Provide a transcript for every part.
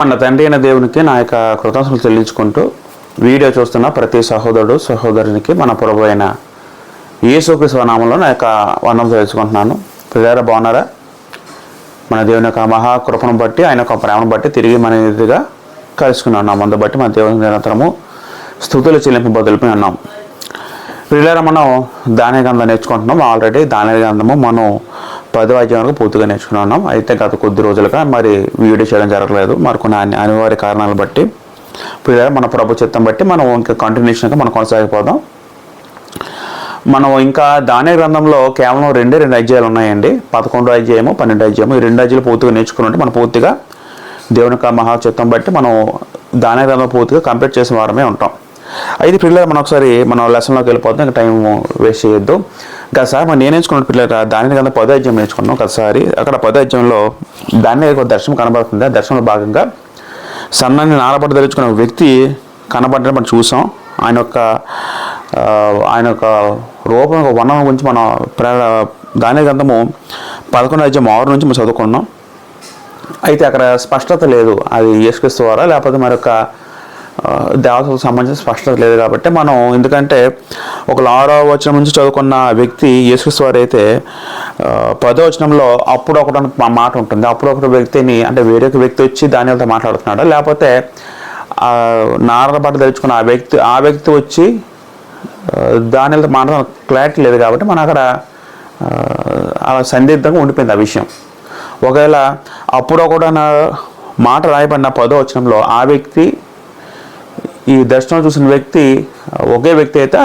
మన తండ్రి అయిన దేవునికి నా యొక్క కృతజ్ఞతలు చెల్లించుకుంటూ వీడియో చూస్తున్న ప్రతి సహోదరుడు సహోదరునికి మన ప్రభు అయిన యేసుక్రీస్తు నామములో నా యొక్క వందనం తెలుసుకుంటున్నాను. పిల్లరా బాగున్నారా? మన దేవుని యొక్క మహాకృపను బట్టి ఆయన యొక్క ప్రేమను బట్టి తిరిగి మన ఎదురుగా కలుసుకున్నాం. నా మందు బట్టి మన దేవుని నిరంతరము స్తుతులు చెల్లింపు బదులుపై ఉన్నాం. పిల్లరా మనం దానియ గ్రంథం నేర్చుకుంటున్నాం. ఆల్రెడీ దానియ గ్రంథము మనం 10వ అధ్యాయం వరకు పూర్తిగా నేర్చుకున్నాం. అయితే గత కొద్ది రోజులుగా మరి వీడియో చేయడం జరగలేదు, మరి కొన్ని అనివార్య కారణాలు బట్టి. పిల్లరా మన ప్రభు చిత్తం బట్టి మనం ఇంకా కంటిన్యూషన్గా మనం కొనసాగిపోదాం. మనం ఇంకా దానియ గ్రంథంలో కేవలం రెండు అధ్యాయాలు ఉన్నాయండి. 11వ అధ్యాయము 12వ అధ్యాయము. ఈ 2 అధ్యాయులు పూర్తిగా నేర్చుకున్నట్టు మనం పూర్తిగా దేవుని యొక్క మహాచిత్తం బట్టి మనం దానియ గ్రంథం పూర్తిగా కంప్లీట్ చేసిన వారమే ఉంటాం. అయితే పిల్లలు మనం ఒకసారి మన లెసన్లోకి వెళ్ళిపోతాం, ఇంకా టైం వేస్ట్ చేయొద్దు. గతసారి మనం నేను నేర్చుకున్న పిల్లలు దాని కింద 10వ అధ్యాయం నేర్చుకున్నాం. ఒకసారి అక్కడ 10వ అధ్యాయంలో దాని ఒక దర్శనం కనబడుతుంది. ఆ దర్శనంలో భాగంగా సన్నని నారబట్ట ధరించుకున్న వ్యక్తి కనబడడం మనం చూసాం. ఆయన యొక్క రూపం ఒక వర్ణన గురించి మనం దాని గ్రంథము 11వ అధ్యాయం 6 నుంచి మనం చదువుకున్నాం. అయితే అక్కడ స్పష్టత లేదు, అది యేసుక్రీస్తు వారా లేకపోతే మరొక దేవతలకు సంబంధించిన స్పష్టత లేదు. కాబట్టి మనం ఎందుకంటే ఒక 6వ వచనం నుంచి చదువుకున్న వ్యక్తి యేసుక్రీస్తు వారు అయితే 10వ వచనంలో అప్పుడు ఒకటి మాట ఉంటుంది. అప్పుడు ఒక వ్యక్తిని అంటే వేరొక వ్యక్తి వచ్చి దానితో మాట్లాడుతున్నాడు, లేకపోతే నారద బట్ట ధరించుకున్న ఆ వ్యక్తి వచ్చి దానితో మాట్లాడ క్లారిటీ లేదు. కాబట్టి మనం అక్కడ అలా సందిగ్ధంగా ఉండిపోయింది ఆ విషయం. ఒకవేళ అప్పుడు ఒకటి మాట రాయబడిన 10వ వచనంలో ఆ వ్యక్తి ఈ దర్శనం చూసిన వ్యక్తి ఒకే వ్యక్తి అయితే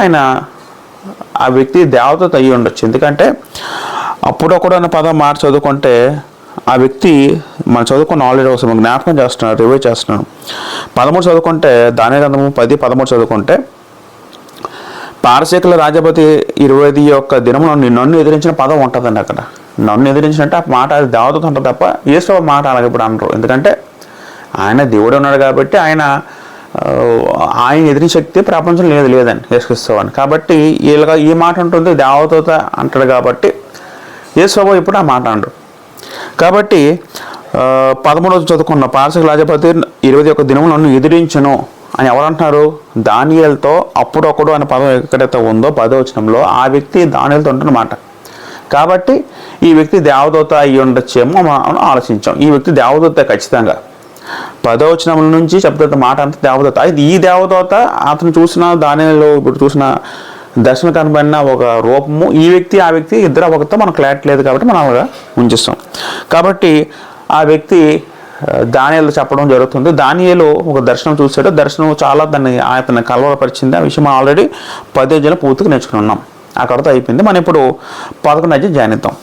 ఆ వ్యక్తి దేవత అయ్యి ఉండొచ్చు. ఎందుకంటే అప్పుడొకడు అన్న పదం మాట చదువుకుంటే ఆ వ్యక్తి మనం చదువుకున్న ఆల్రెడీ ఒకసారి జ్ఞాపకం చేస్తున్నాను, రివైవ్ చేస్తున్నాను. 13 చదువుకుంటే దానియ గ్రంథము 10:13 చదువుకుంటే పారసీకుల రాజపతి 20 యొక్క దినములో నన్ను ఎదిరించిన పదం ఉంటుందండి. అక్కడ నన్ను ఎదిరించినట్టు ఆ మాట అది దేవతతో ఉంటుంది తప్ప యేసు మాట అలాగే ఇప్పుడు అనరు. ఎందుకంటే ఆయన దేవుడే ఉన్నాడు కాబట్టి ఆయన ఎదిరిన శక్తి ప్రపంచంలో లేదండి యేసుక్రీస్తు అని. కాబట్టి ఈ మాట ఉంటుంది దేవదూత అంటాడు కాబట్టి యేసు ఇప్పుడు ఆ మాట అనరు. కాబట్టి 13 చదువుకున్న పారసీకుల రాజపతి 21 దినములు నన్ను ఎదిరించను అని ఎవరంటున్నారు? దానియేలుతో అప్పుడొకడు అనే పదం ఎక్కడైతే ఉందో 10వ వచనంలో ఆ వ్యక్తి దానియేలుతో ఉంటున్నమాట. కాబట్టి ఈ వ్యక్తి దేవదూత అయ్యి ఉండొచ్చేమో మనం ఆలోచించాం. ఈ వ్యక్తి దేవదూత ఖచ్చితంగా. 10వ వచనం నుంచి చెప్తున్న మాట అంతా దేవదూత. అయితే ఈ దేవదూత అతను చూసిన దానిలో ఇప్పుడు చూసిన దర్శనం కనబడిన ఒక రూపము, ఈ వ్యక్తి ఆ వ్యక్తి ఇద్దరు ఒకరితో మనకు క్లారిటీ లేదు కాబట్టి మనం అలాగా ఉంచిస్తాం. కాబట్టి ఆ వ్యక్తి దానియేలు చెప్పడం జరుగుతుంది. దానియేలు ఒక దర్శనం చూసాడు, దర్శనం చాలా అతన్ని కలవరపరిచింది. ఆ విషయం ఆల్రెడీ 10వ అధ్యాయంలో పూర్తిగా నేర్చుకుని ఉన్నాం. అక్కడతో అయిపోయింది. మనం ఇప్పుడు 11వ అధ్యాయం జాయిన్ అవుతాం.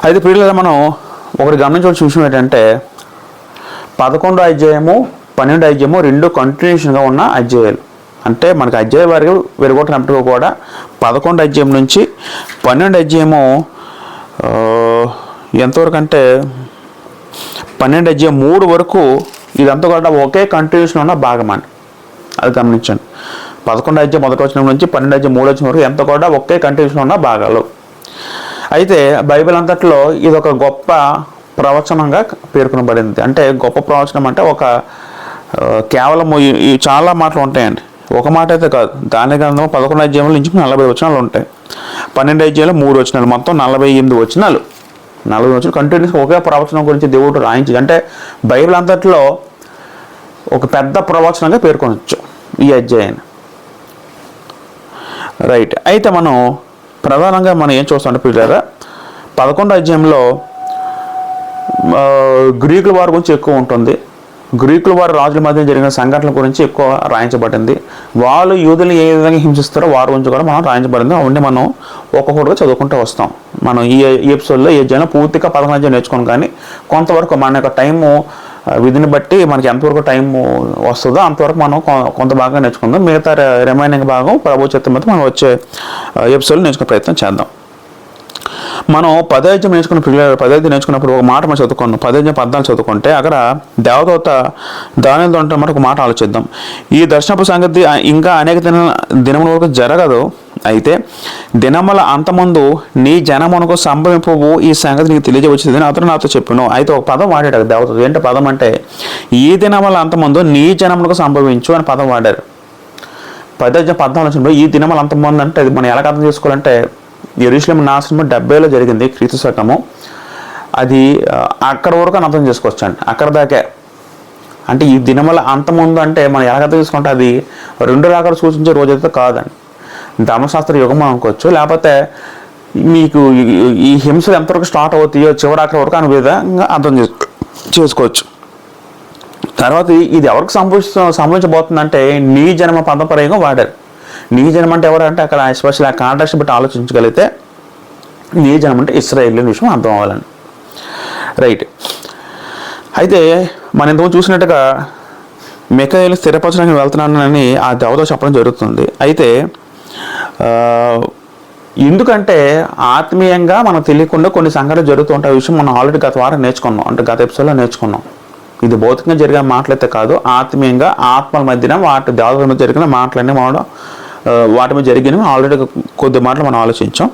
అయితే పిల్లలు మనం ఒకటి గమనించవలసిన విషయం ఏంటంటే 11వ అధ్యాయము 12వ అధ్యాయము 2 కంటిన్యూషన్గా ఉన్న అధ్యాయాలు. అంటే మనకి అధ్యాయ వారికి వెలుగొట్టినప్పుడు కూడా 11వ అధ్యాయం నుంచి 12వ అధ్యాయము ఎంతవరకు అంటే 12వ అధ్యాయం 3 వరకు ఇదంతా కూడా ఒకే కంటిన్యూషన్ ఉన్న భాగం అని అది గమనించండి. 11వ అధ్యాయం 1వ వచనం నుంచి 12వ అధ్యాయం 3వ వచనం వరకు ఎంత కూడా ఒకే కంటిన్యూషన్ ఉన్న భాగాలు. అయితే బైబిల్ అంతట్లో ఇది ఒక గొప్ప ప్రవచనంగా పేర్కొనబడింది. అంటే గొప్ప ప్రవచనం అంటే ఒక కేవలం చాలా మాటలు ఉంటాయండి, ఒక మాట అయితే కాదు. దాని గ్రంథం 11 అధ్యాయంలో నుంచి 40 వచనాలు ఉంటాయి. 12 అధ్యాయంలో 3 వచనాలు, మొత్తం 48 వచనాలు. 40 వచనాలు కంటిన్యూస్ ఒకే ప్రవచనం గురించి దేవుడు రాయించి, అంటే బైబిల్ అంతట్లో ఒక పెద్ద ప్రవచనంగా పేర్కొనవచ్చు ఈ అధ్యాయాన్ని. రైట్. అయితే మనం ప్రధానంగా మనం ఏం చూస్తామంటే పిల్లరా 11వ అధ్యాయంలో గ్రీకుల వారి గురించి ఎక్కువ ఉంటుంది. గ్రీకుల వారి రాజుల మధ్య జరిగిన సంఘటనల గురించి ఎక్కువ రాయించబడింది. వాళ్ళు యూదులను ఏ విధంగా హింసిస్తారో వారి గురించి కూడా మనం రాయించబడింది. అవన్నీ మనం ఒక్కొక్కటిగా చదువుకుంటూ వస్తాం. మనం ఈ ఎపిసోడ్లో ఈ అధ్యాయం పూర్తిగా 11వ అధ్యాయం నేర్చుకోం, కానీ కొంతవరకు మన యొక్క టైము విధిని బట్టి మనకి ఎంతవరకు టైం వస్తుందో అంతవరకు మనం కొంత భాగంగా నేర్చుకుందాం. మిగతా రిమైనింగ్ భాగం ప్రభు చిత్తం మీద మనం వచ్చే ఎపిసోడ్లో నేర్చుకునే ప్రయత్నం చేద్దాం. మనం 10వ అధ్యాయం నేర్చుకున్న 10వ అధ్యాయం నేర్చుకున్నప్పుడు ఒక మాట మనం చదువుకున్నాం. 10వ అధ్యాయం 14 చదువుకుంటే అక్కడ దేవదూత దానియేలుతో అంటే ఒక మాట ఆలోచిద్దాం. ఈ దర్శనపు సంగతి ఇంకా అనేక దినముల వరకు జరగదు, అయితే దినముల అంతమందు నీ జనమునకు సంభవింపవు ఈ సంగతి నీకు తెలియజేయవచ్చుదని అతను నాతో చెప్పాను. అయితే ఒక పదం వాడాడు దేవత. ఏంటి పదం అంటే ఈ దినముల అంతమందు నీ జనమునకు సంభవించు అని పదం వాడారు. 10:14 ఈ దినముల అంతమంది అంటే అది మనం ఎలా అర్థం చేసుకోవాలంటే యెరూషలేము నాశనము 70లో జరిగింది క్రీస్తు శకము. అది అక్కడ వరకు అని అర్థం చేసుకోవచ్చు అండి, అక్కడ దాకే. అంటే ఈ దినముల అంతముందు అంటే మనం ఎలా అర్థం చేసుకుంటే అది 2 రాకడ సూచించే రోజైతే కాదండి, ధర్మశాస్త్ర యుగం అనుకోవచ్చు. లేకపోతే మీకు ఈ హింసలు ఎంతవరకు స్టార్ట్ అవుతాయో చివరి అక్కడ వరకు అనే విధంగా అర్థం చేసుకోవచ్చు. తర్వాత ఇది ఎవరికి సంభవించబోతుందంటే నీ జన్మ పదప్రయోగం వాడారు. నీ జన్మ అంటే ఎవరంటే అక్కడ ఎస్పెషల్ ఆ కాంట్రాక్ట్ బట్టి ఆలోచించగలిగితే నీ జన్మ అంటే ఇశ్రాయేలు విషయం అర్థం అవ్వాలని. రైట్. అయితే మనం ఇంతకుముందు చూసినట్టుగా మిఖాయేలు స్థిరపరచడానికి వెళ్తున్నానని ఆ దేవత చెప్పడం జరుగుతుంది. అయితే ఎందుకంటే ఆత్మీయంగా మనకు తెలియకుండా కొన్ని సంఘటనలు జరుగుతుంటాయి. విషయం మనం ఆల్రెడీ గత వారం నేర్చుకున్నాం, అంటే గత ఎపిసోడ్లో నేర్చుకున్నాం. ఇది భౌతికంగా జరిగిన మాటలైతే కాదు, ఆత్మీయంగా ఆత్మల మధ్యన వాటి దేవతల మధ్య జరిగిన మాటలన్నీ మనం వాటి మీద జరిగినవి ఆల్రెడీ కొద్ది మాటలు మనం ఆలోచించాం.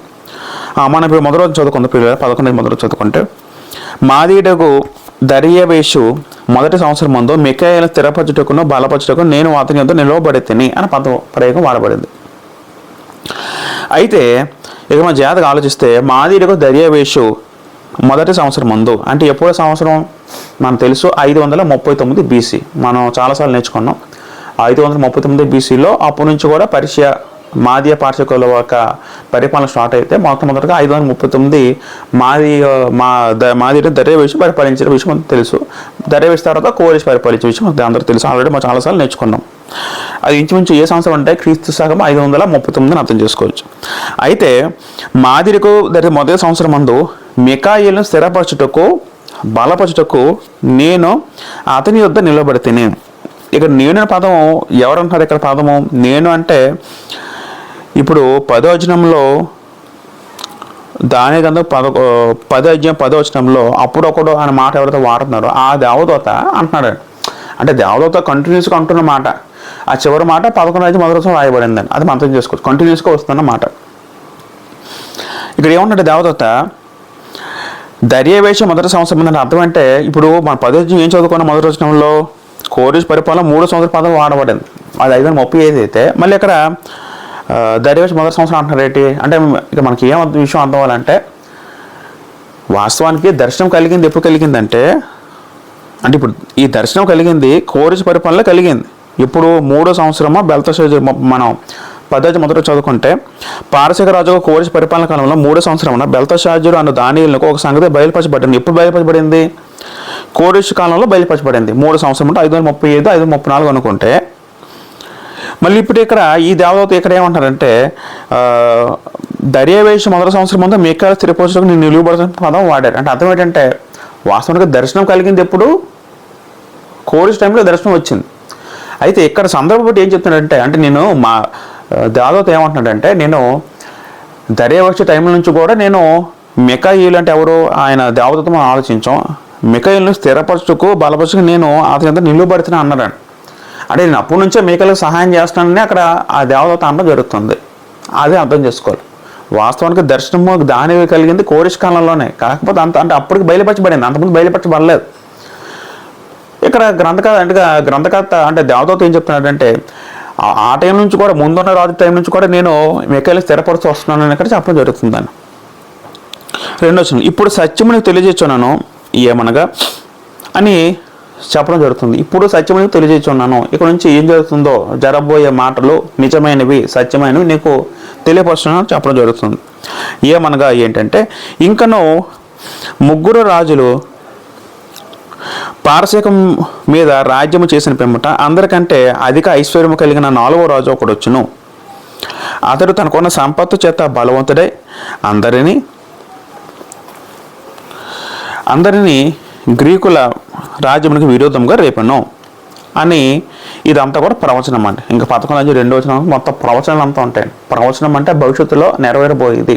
మనం ఇప్పుడు మొదటి రోజు చదువుకుంది పిల్లలు 11 మొదటి రోజు చదువుకుంటే మాదీయుడగు దర్యావేషు మొదటి సంవత్సరం ముందు మిఖాయేలు స్థిరపరచుటకును బలపరచుటకు నేను అతని యొద్ద నిలవబడి తిని అని ప్రయోగం వాడబడింది. అయితే ఇక మన జాతకు ఆలోచిస్తే మాదీయుడగు దర్యావేషు మొదటి సంవత్సరం ముందు అంటే ఎప్పుడో సంవత్సరం మనకు తెలుసు 539 BC. మనం చాలాసార్లు నేర్చుకున్నాం. 539 BCలో అప్పటి నుంచి కూడా పర్షియా మాదీయ పార్షికుల యొక్క పరిపాలన స్టార్ట్ అయితే మొట్టమొదటిగా 539 మాదీయుడు దర్యావేషు పరిపాలించిన విషయం మనకు తెలుసు. దర్యావేషు తర్వాత కోరెషు పరిపాలించే విషయం మనకు అందరూ తెలుసు, ఆల్రెడీ మనం చాలాసార్లు నేర్చుకున్నాం. అది ఇంచుమించు ఏ సంవత్సరం అంటే క్రీస్తు శకం 539 అర్థం చేసుకోవచ్చు. అయితే మాదీయుడుకు మొదటి సంవత్సరం ముందు మిఖాయేలును స్థిరపరచుటకు బలపరచుటకు నేను అతని యొద్ద నిలబడి తిని. ఇక్కడ నేను పదం ఎవరంటున్నారు? ఇక్కడ పదము నేను అంటే ఇప్పుడు 10వ వచనంలో దాని గంధం 10వ వచనంలో అప్పుడొకడు అనే మాట ఎవరైతే వాడుతున్నారో ఆ దేవదూత అంటున్నాడు. అంటే దేవదూత కంటిన్యూస్గా అంటున్న మాట. ఆ చివరి మాట 11 మొదటి రోజు రాయబడిందని అది మనం అర్థం చేసుకోవచ్చు. కంటిన్యూస్గా వస్తున్న మాట. ఇక్కడ ఏమంటాడు దేవదూత దర్యావేషు మొదటి సంవత్సరం అంటే అర్థం అంటే ఇప్పుడు మన 10వ ఏం చదువుకున్న మొదటి వచనంలో కోరెషు పరిపాలన 3వ సంవత్సరం పదం వాడబడింది. అది 535 అయితే మళ్ళీ ఇక్కడ దర్యావేషు మొదటి సంవత్సరం అంటున్నారు ఏంటి అంటే ఇక మనకి ఏం విషయం అర్థం అవ్వాలంటే వాస్తవానికి దర్శనం కలిగింది ఎప్పుడు కలిగిందంటే అంటే ఇప్పుడు ఈ దర్శనం కలిగింది కోరెషు పరిపాలనలో కలిగింది. ఇప్పుడు 3వ సంవత్సరమో బెల్తషాజరు మనం 10వ మొదట చదువుకుంటే పారసీక రాజు కోరెషు పరిపాలన కాలంలో 3వ సంవత్సరంలో బెల్తషాజరు అన్న దానియేలుకు ఒక సంగతి బయలుపరచబడింది. ఎప్పుడు బయలుపరచబడింది? కోరెషు కాలంలో బయలుపరచబడింది. 3వ సంవత్సరం అంటే 535 534 అనుకుంటే మళ్ళీ ఇప్పుడు ఇక్కడ ఈ దేవదూత ఇక్కడ ఏమంటారంటే దర్యావేషు మొదటి సంవత్సరం ముందు మిఖాయేలు స్థిరపరచుటకు నేను నిలువబడిన పదం వాడారు. అంటే అర్థం ఏంటంటే వాస్తవానికి దర్శనం కలిగింది ఎప్పుడు? కోరెషు టైంలో దర్శనం వచ్చింది. అయితే ఇక్కడ సందర్భం బట్టి ఏం చెప్తున్నాడంటే అంటే నేను మా దేవదూత ఏమంటున్నాడంటే నేను దర్యావేషు టైం నుంచి కూడా నేను మిఖాయేలు అంటే ఎవరు ఆయన దేవదూత మనం ఆలోచించాం. మిఖాయేలును స్థిరపరచుటకు బలపరచుకు నేను అతని అంతా నిలువబడుతున్నా అన్నాడు. అంటే నేను అప్పటి నుంచే మిఖాయేలుకు సహాయం చేస్తానని అక్కడ ఆ దేవదూత అనడం జరుగుతుంది. అదే అర్థం చేసుకోవాలి. వాస్తవానికి దర్శనము దాని కలిగింది కోరెషు కాలంలోనే, కాకపోతే అంటే అప్పటికి బయలుపరచబడింది, అంతకుముందు బయలుపరచబడలేదు. ఇక్కడ గ్రంథకర్త అంటే దేవదూత ఏం చెప్తున్నాడంటే ఆ టైం నుంచి కూడా ముందున్న రాజు టైం నుంచి కూడా నేను మిఖాయేలు స్థిరపరుస్తూ వస్తున్నానని ఇక్కడ చెప్పడం జరుగుతుందని. 2వ వచనం ఇప్పుడు సత్యము నీకు తెలియజేస్తున్నాను ఏమనగా అని చెప్పడం జరుగుతుంది. ఇప్పుడు సత్యము నీకు తెలియజేస్తున్నాను. ఇక్కడ నుంచి ఏం జరుగుతుందో జరగబోయే మాటలు నిజమైనవి సత్యమైనవి నీకు తెలియపరుస్తున్నాను చెప్పడం జరుగుతుంది. ఏమనగా ఏంటంటే ఇంకనూ 3 రాజులు పారసీకం మీద రాజ్యము చేసిన పిమ్మట అందరికంటే అధిక ఐశ్వర్యము కలిగిన 4వ రాజు ఒకడు వచ్చును. అతడు తనకున్న సంపత్తు చేత బలవంతుడై అందరినీ గ్రీకుల రాజ్యమునికి విరోధంగా రేపను అని ఇదంతా కూడా ప్రవచనం అండి. ఇంకా 11:2 వచనం మొత్తం ప్రవచనాలు అంతా ఉంటాయి. ప్రవచనం అంటే భవిష్యత్తులో నెరవేరబోయేది.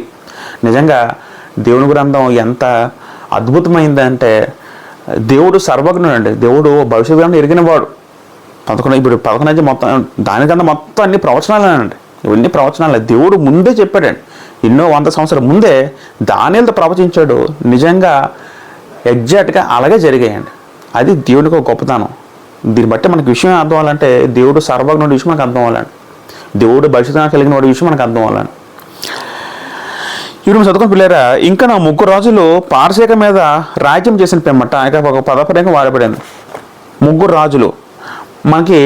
నిజంగా దేవుని గ్రంథం ఎంత అద్భుతమైందంటే దేవుడు సర్వజ్ఞుడు అండి. దేవుడు భవిష్యత్తు గ్రంథం ఎరిగినవాడు. ఇప్పుడు 11 మొత్తం దానికన్నా మొత్తం అన్ని ప్రవచనాలేనండి. ఇవన్నీ ప్రవచనాలు దేవుడు ముందే చెప్పాడండి. ఎన్నో 100 సంవత్సరాల ముందే దానియేలుతో ప్రవచించాడు. నిజంగా ఎగ్జాక్ట్గా అలాగే జరిగాయండి. అది దేవుడికి ఒక గొప్పతనం. దీన్ని బట్టి మనకు విషయం అర్థం అవ్వాలంటే దేవుడు సర్వజ్ఞుడి విషయం మనకు అర్థం అవ్వాలండి. దేవుడు భవిష్యత్తు కలిగిన వాడి విషయం మనకు అర్థం అవ్వాలండి. ఇప్పుడు చదువుకుని పిల్లరా, ఇంకా నా 3 రాజులు పారసీక మీద రాజ్యం చేసిన పిమ్మట ఇక ఒక పదపర్యంగా వాడబడింది. 3 రాజులు మనకి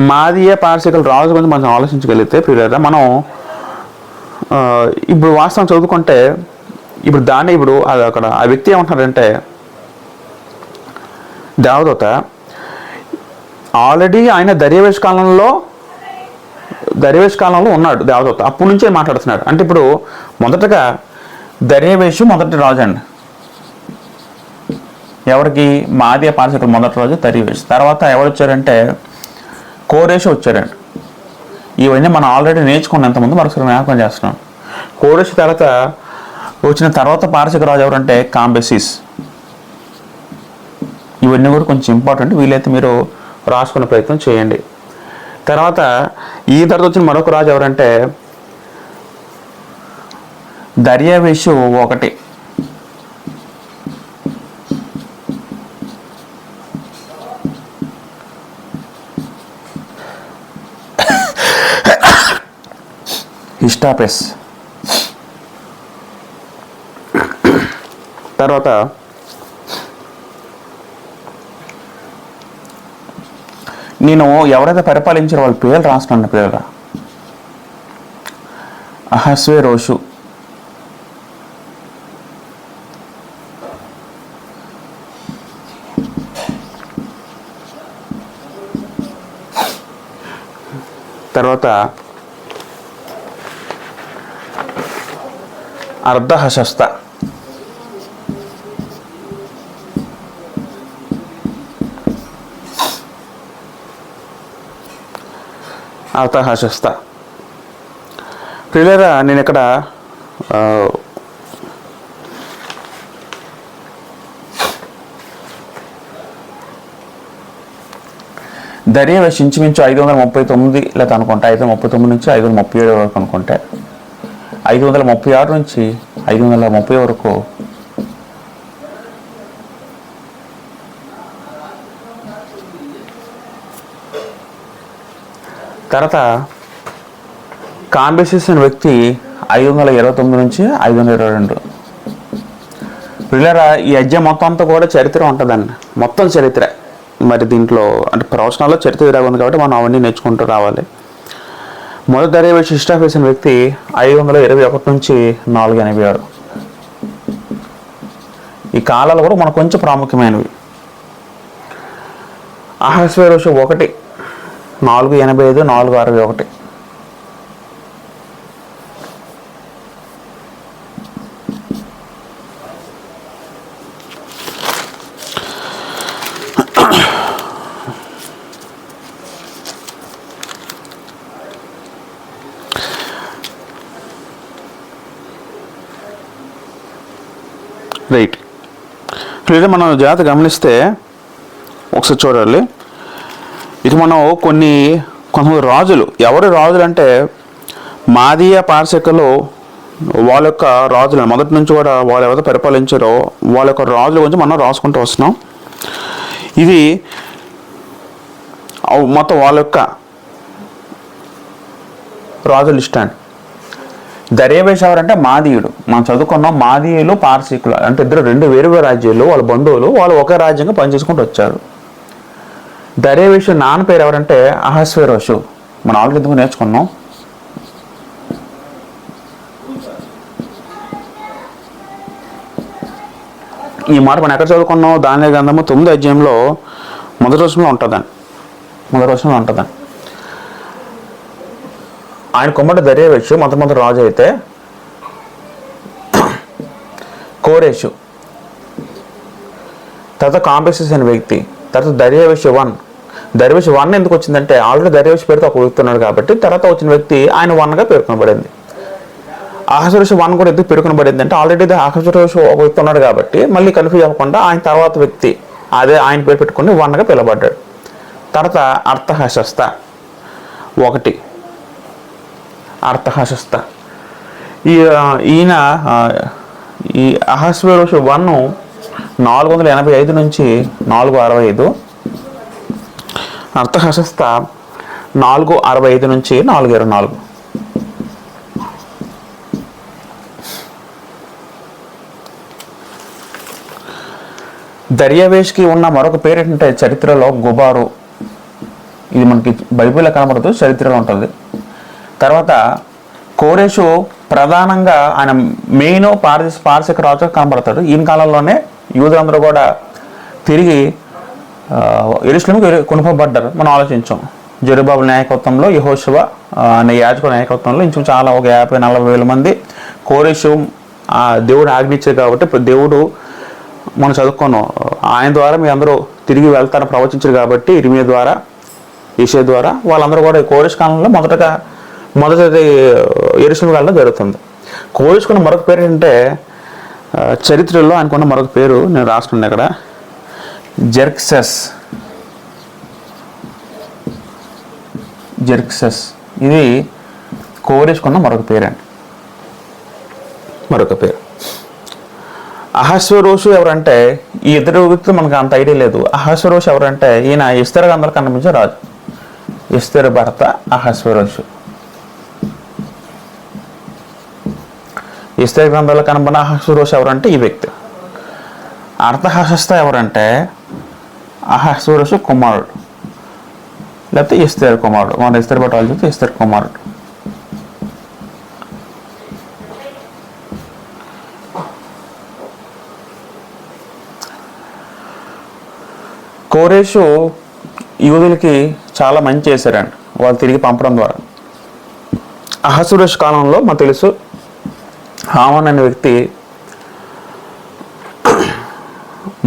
మాదీయ పారసీకల రాజు గురించి మనం ఆలోచించగలిగితే పిల్లరా, మనం ఇప్పుడు వాస్తవం చదువుకుంటే ఇప్పుడు అది అక్కడ ఆ వ్యక్తి ఏమంటున్నాడంటే, దేవదూత ఆల్రెడీ ఆయన దర్యావేష్ కాలంలో ఉన్నాడు దేవదూత. అప్పటి నుంచే మాట్లాడుతున్నాడు. అంటే ఇప్పుడు మొదటగా దర్యావేషు మొదటి రాజు అండి. ఎవరికి? మాదీయ పారసీకులు మొదటి రాజు దర్యావేషు. తర్వాత ఎవరు వచ్చారంటే కోరేషు వచ్చారండి. ఇవన్నీ మనం ఆల్రెడీ నేర్చుకున్నంత ముందు మరొకసారి జ్ఞాపకం చేస్తున్నాం. కోరేషు వచ్చిన తర్వాత పారసీక రాజు ఎవరంటే కాంబెసిస్. ఇవన్నీ కూడా కొంచెం ఇంపార్టెంట్. వీలైతే మీరు రాసుకునే ప్రయత్నం చేయండి. తర్వాత వచ్చిన మరొక రాజు ఎవరంటే దర్యావేషు 1. హిస్టాపెస్. తర్వాత నేను ఎవరైతే పరిపాలించారో వాళ్ళ పేర్లు రాస్తున్నాను పిల్లరా. అహస్వేరోషు, తర్వాత అర్ధహశస్త, ప్రియులారా, నేను ఇక్కడ దర్యావేషు ఇంచుమించు 539 లేదా అనుకుంటా, 539 నుంచి 537 వరకు అనుకుంటే, 536 నుంచి 530 వరకు తర్వాత కాంబెసిస్ అనే వ్యక్తి 529 నుంచి 522. పిల్లరా, ఈ అధ్యాయం మొత్తం అంతా కూడా చరిత్ర ఉంటుందండి. మొత్తం చరిత్ర. మరి దీంట్లో అంటే ప్రవచనాల్లో చరిత్ర ఉంది కాబట్టి మనం అవన్నీ నేర్చుకుంటూ రావాలి. మొదటి దర్యావేషు హిస్టాపెస్ అనే వ్యక్తి 521 నుంచి 486. ఈ కాలాలు కూడా మనకు కొంచెం ప్రాముఖ్యమైనవి. అహస్వేరోషు 1 485 461. రైట్. లేదా మనం జాగ్రత్త గమనిస్తే ఒకసారి చూడాలి. ఇది మనం కొంతమంది రాజులు, ఎవరి రాజులు అంటే మాదీయ పారసీకులు వాళ్ళ యొక్క రాజులు, మొదటి నుంచి కూడా వాళ్ళు ఎవరైతే పరిపాలించారో వాళ్ళ యొక్క రాజుల గురించి మనం రాసుకుంటూ వస్తున్నాం. ఇది మొత్తం వాళ్ళ యొక్క రాజుల లిస్ట్ అండి. దర్యావేషు ఎవరంటే మాదీయుడు. మనం చదువుకున్నాం మాదీయులు పారసీకులు అంటే ఇద్దరు 2 వేరు రాజ్యాలు, వాళ్ళ బంధువులు, వాళ్ళు ఒకే రాజ్యంగా పనిచేసుకుంటూ వచ్చారు. దర్యావేషు నాన్న పేరు ఎవరంటే అహస్వేరోషు. మనం ఆల్రెడీ ఎందుకు నేర్చుకున్నాం. ఈ మాట మనం ఎక్కడ చదువుకున్నాం? దానియేలు గ్రంథము 9వ అధ్యాయంలో మొదటి వచనంలో ఉంటుందండి. ఆయన కుమారుడు దర్యావేషు మొదటి రాజు అయితే కోరేషు, తర్వాత కాంబెసిస్ అనే వ్యక్తి, తర్వాత దర్యావేషు 1 ఎందుకు వచ్చిందంటే ఆల్రెడీ దర్యావేషు పేరుతో ఒక వ్యక్తి ఉన్నాడు కాబట్టి తర్వాత వచ్చిన వ్యక్తి ఆయన 1గా పేర్కొనబడింది. అహస్వేరోషు 1 కూడా ఎందుకు పేర్కొనబడింది అంటే ఆల్రెడీ అహస్వేరోషు ఒక వ్యక్తి ఉన్నాడు కాబట్టి మళ్ళీ కన్ఫ్యూజ్ అవ్వకుండా ఆయన తర్వాత వ్యక్తి అదే ఆయన పేరు పెట్టుకుని 1గా పిలవబడ్డాడు. తర్వాత అర్థహశస్త 1, అర్థహశస్త. ఈయన ఈ అహస్వేరోషు 1 485 నుంచి 465, అర్థహశస్త 465 నుంచి 424. దర్యావేష్కి ఉన్న మరొక పేరు ఏంటంటే చరిత్రలో గుబారు. ఇది మనకి బైబిల్లో కనబడుతూ చరిత్రలో ఉంటుంది. తర్వాత కోరేషు ప్రధానంగా ఆయన మెయిన్ పారసిక రాజుగా కనబడతాడు. ఈయన కాలంలోనే యూదులందరూ కూడా తిరిగి యెరూషలేముకు కొనుక్కోబడ్డారు. మనం ఆలోచించాం. జెరుబ్బాబెలు నాయకత్వంలో, యెహోషువ అనే యాజకుడి నాయకత్వంలో ఇంచు చాలా ఒక 50-40 వేల మంది కోరేషు దేవుడు ఆజ్ఞించారు కాబట్టి దేవుడు మనం చదువుకున్నాం. ఆయన ద్వారా మీ అందరూ తిరిగి వెళ్తారని ప్రవచించారు కాబట్టి ఇర్మియా ద్వారా, యెషయా ద్వారా వాళ్ళందరూ కూడా కోరేషు కాలంలో మొదటిది యెరూషలేము వెళ్ళడం జరుగుతుంది. కోరేషుకున్న మరొక పేరు ఏంటంటే చరిత్రలో ఆయనకున్న మరొక పేరు నేను రాసుకున్నాను ఇక్కడ, జెర్క్సెస్. ఇది కోరేషుకున్న మరొక పేరు అండి. మరొక పేరు అహస్వేరోషు ఎవరంటే, ఈ ఇద్దరు వ్యక్తులు మనకు అంత ఐడియా లేదు. అహస్వేరోషు ఎవరంటే ఈయన ఎస్తేరు గ్రంథంలో కనిపించే రాజు. ఎస్తేరు భర్త అహస్వేరోషు. ఎస్తేరు గ్రంథంలో కనబడిన అహస్వేరోషు ఎవరంటే ఈ వ్యక్తి. అర్థహశస్త ఎవరంటే అహస్వేరోషు కుమారుడు, లేకపోతే ఎస్తేరు కుమారుడు. మన ఎస్తేరు భర్త వాళ్ళు చెప్తే ఎస్తేరు కుమారుడు. కోరేషు యూదులకి చాలా మంచి చేశారండి వాళ్ళు తిరిగి పంపడం ద్వారా. అహస్వేరోషు కాలంలో మనకు తెలుసు హామాన్ అనే వ్యక్తి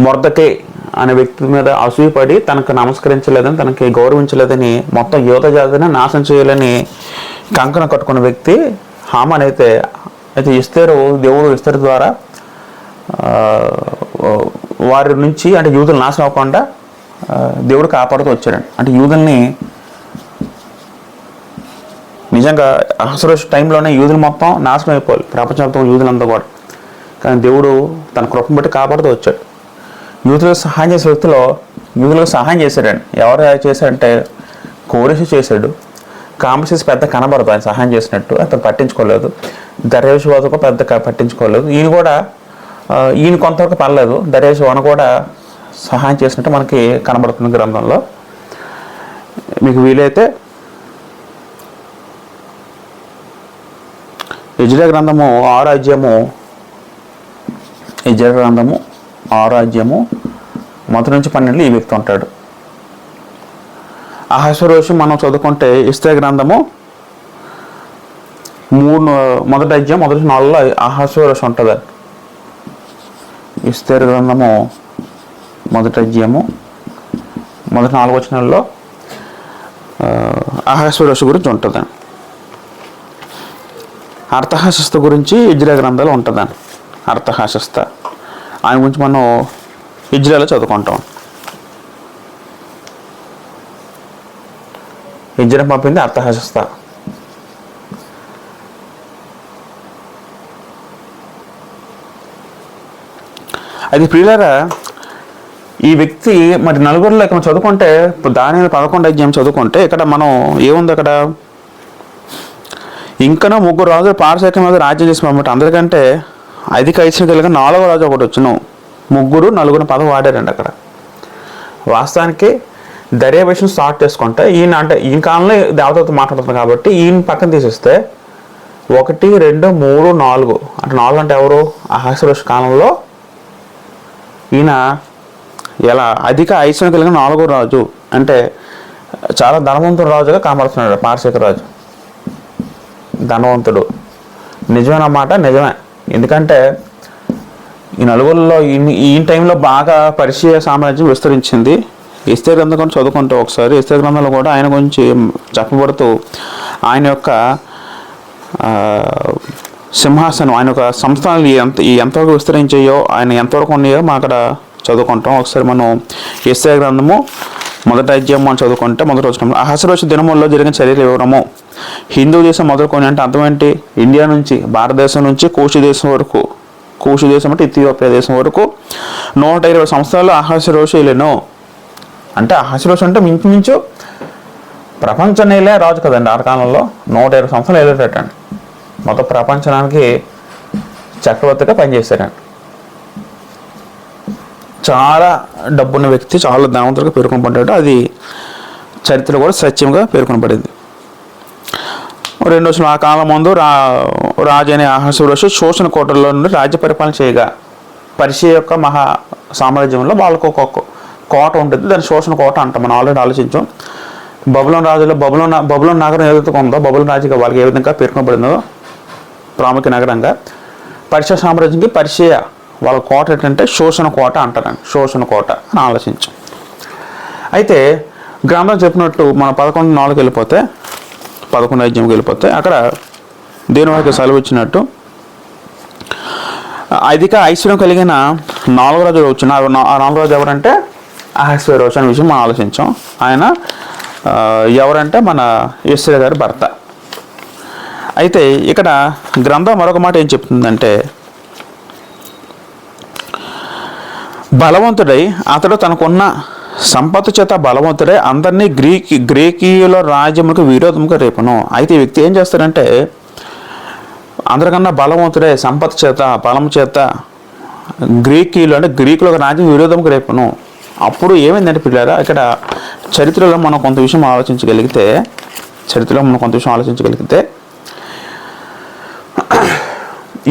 మొర్దెకై అనే వ్యక్తి మీద అసూయపడి తనకు నమస్కరించలేదని, తనకి గౌరవించలేదని, మొత్తం యూద జాతిని నాశనం చేయాలని కంకణం కట్టుకున్న వ్యక్తి హామాన్. అయితే దేవుడు ఎస్తేరు ద్వారా వారి నుంచి అంటే యూదులు నాశనం అవ్వకుండా దేవుడు కాపాడుతూ వచ్చాడండి. అంటే యూదుల్ని నిజంగా అహస్వేరోషు టైంలోనే యూదులు మొత్తం నాశనం అయిపోవాలి, ప్రపంచంతో యూదులంతా కూడా. కానీ దేవుడు తన కృపను బట్టి కాపాడుతూ వచ్చాడు. యూదులకు సహాయం చేసే వ్యక్తిలో యూదులకు సహాయం చేశాడండి. ఎవరు చేశాడంటే కోరేషు చేశాడు. కాంబిసేస్ పెద్ద కనబడదు ఆయన సహాయం చేసినట్టు, అతను పట్టించుకోలేదు. దర్యావేషు కూడా పెద్ద పట్టించుకోలేదు. ఈయన కొంతవరకు పర్లేదు. దర్యావేషు కూడా సహాయం చేసినట్టు మనకి కనబడుతుంది గ్రంథంలో. మీకు వీలైతే యెజ్రెయా గ్రంథము 6వ అధ్యాయము 1 నుంచి 12 ఈ వ్యక్తి ఉంటాడు. అహస్వేరోషు మనం చదువుకుంటే ఎస్తేరు గ్రంథము 1వ అధ్యాయం 1-4లో అహస్వేరోషు ఉంటుంది. ఎస్తేరు గ్రంథము 1వ అధ్యాయము 1-4 వచనాల్లో అహస్వేరోషు గురించి ఉంటుందండి. అర్థహశస్త గురించి యెజ్రెయా గ్రంథాలు ఉంటుందండి. అర్థహశస్త ఆయన గురించి మనం యెజ్రెయాలో చదువుకుంటాం. యెజ్రెయా పంపింది అర్థహశస్త. అది ప్రియులారా, ఈ వ్యక్తి మరి నలుగురిలో ఇక్కడ చదువుకుంటే దానియేలు 11వ అధ్యాయం చదువుకుంటే ఇక్కడ మనం ఏముంది, అక్కడ ఇంకనూ 3 రాజులు పారసీక మీద రాజ్యం చేసినమాట. అందరికంటే అధిక ఐశ్వర్యం కలిగిన 4వ రాజు ఒకటి వచ్చును. 3-4 పదం వాడారండి అక్కడ. వాస్తవానికి దర్యావేషును స్టార్ట్ చేసుకుంటే ఈయన కాలంలో దేవతతో మాట్లాడుతుంది కాబట్టి ఈయన పక్కన తీసేస్తే 1, 2, 3, 4 అంటే 4 అంటే ఎవరు? అహస్వేరోషు కాలంలో ఈయన ఎలా అధిక ఐశ్వర్యం కలిగిన 4వ రాజు అంటే చాలా ధనవంతుడు రాజుగా కనబడుతున్నాడు. పారసీక రాజు ధనవంతుడు. నిజమైన మాట నిజమే. ఎందుకంటే ఈ నలుగురిలో ఈ టైంలో బాగా పర్షియా సామ్రాజ్యం విస్తరించింది. ఎస్తేరు గ్రంథం కూడా చదువుకుంటూ ఒకసారి ఎస్తేరు గ్రంథంలో కూడా ఆయన గురించి చెప్పబడుతూ ఆయన యొక్క సింహాసనం, ఆయన యొక్క సంస్థానాలు ఎంతవరకు విస్తరించాయో, ఆయన ఎంతవరకు ఉన్నాయో మా అక్కడ చదువుకుంటాం. ఒకసారి మనం ఎస్తేరు గ్రంథము మొదటి అధ్యాయం మనం చదువుకుంటే మొదటి వచనంలో అహస్వేరోషు దినముల్లో జరిగిన చర్యల వివరము. హిందూ దేశం మొదలుకొని అంటే అర్థం ఏంటి? ఇండియా నుంచి, భారతదేశం నుంచి కూషు దేశం వరకు, కూషు దేశం అంటే ఇథియోపియా దేశం వరకు 120 సంవత్సరాలు అహస్వేరోషు ఏలెను. అంటే అహస్వేరోషు అంటే మించుమించు ప్రపంచం నేలే రాజు కదండి. ఆ కాలంలో 120 సంవత్సరాలు ఏలేటండి. మొత్తం ప్రపంచానికి చక్రవర్తిగా పనిచేశారండి. చాలా డబ్బున్న వ్యక్తి, చాలా ధనవంతులుగా పేర్కొనబడ్డాడు. అది చరిత్ర కూడా సత్యంగా పేర్కొనబడింది. రెండో ఆ కాలం ముందు రాజు అనే అహస్వేరోషు శోషణ కోటల్లో నుండి రాజ్య పరిపాలన చేయగా, పర్షియా యొక్క మహా సామ్రాజ్యంలో వాళ్ళకు ఒక కోట ఉంటుంది. దాని శోషణ కోట అంటాం. మనం ఆల్రెడీ ఆలోచించాం. బబులోన్ రాజులో బబులోన్ నగరం ఏదైతే ఉందో, బబులోన్ రాజుగా వాళ్ళకి ఏ విధంగా పేర్కొనబడిందో ప్రాముఖ్య నగరంగా, పర్షియా సామ్రాజ్యంకి పర్షియా వాళ్ళ కోట ఏంటంటే శోషణ కోట అంటారండి. శోషణ కోట అని ఆలోచించాం. అయితే గ్రంథం చెప్పినట్టు మన 11:4 వెళ్ళిపోతే, 11 అధ్యాయంకి వెళ్ళిపోతే అక్కడ దేని వారికి సెలవు ఇచ్చినట్టు అధిక ఐశ్వర్యం కలిగిన 4వ రాజు వచ్చిన. ఆ 4వ రాజు ఎవరంటే అహస్వేరోషు అనే విషయం మనం ఆలోచించాం. ఆయన ఎవరంటే మన ఎస్తేరు గారి భర్త. అయితే ఇక్కడ గ్రంథం మరొక మాట ఏం చెప్తుందంటే, బలవంతుడై అతడు తనకున్న సంపత్తు చేత బలవంతుడై అందరినీ గ్రీకీయుల రాజ్యములకు విరోధముగా రేపును. అయితే ఈ వ్యక్తి ఏం చేస్తాడంటే, అందరికన్నా బలవంతుడై సంపత్తు చేత బలం చేత గ్రీకీయులు అంటే గ్రీకుల రాజ్యం విరోధముగా రేపును. అప్పుడు ఏమైందంటే పిల్లారా, ఇక్కడ చరిత్రలో మనం కొంత విషయం ఆలోచించగలిగితే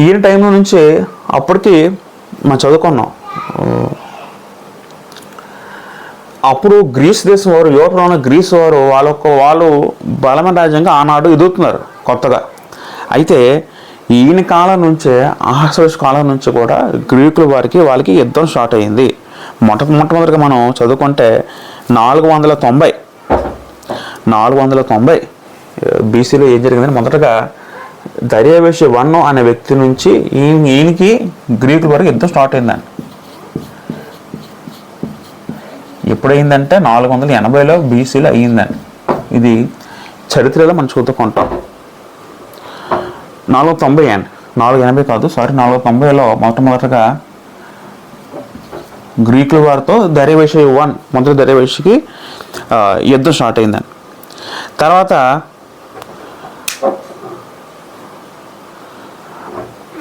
ఈయన టైంలో నుంచి అప్పటికి మనం చదువుకున్నాం. అప్పుడు గ్రీస్ దేశం వారు, యూరోప్లో ఉన్న గ్రీస్ వారు వాళ్ళు బలమైన రాజ్యంగా ఆనాడు ఎదుగుతున్నారు కొత్తగా. అయితే ఈయన కాలం నుంచే, అహస్వేరోషు కాలం నుంచి కూడా గ్రీకుల వాళ్ళకి యుద్ధం స్టార్ట్ అయ్యింది. మొట్టమొదటిగా మనం చదువుకుంటే 490 బీసీలో ఏం జరిగిందని, మొదటగా దర్యావేషు 1 అనే వ్యక్తి నుంచి ఈయనకి గ్రీకుల వరకు యుద్ధం స్టార్ట్ అయిందండి. ఎప్పుడైందంటే 480లో బీసీలో అయ్యిందండి. ఇది చరిత్రలో మనం చదువుకుంటాం. 490 అండి, 480 కాదు, 490లో మొట్టమొదటిగా గ్రీకుల వారితో దర్యావేషు 1 మొదటి దర్యావేషుకి యుద్ధం స్టార్ట్ అయిందండి.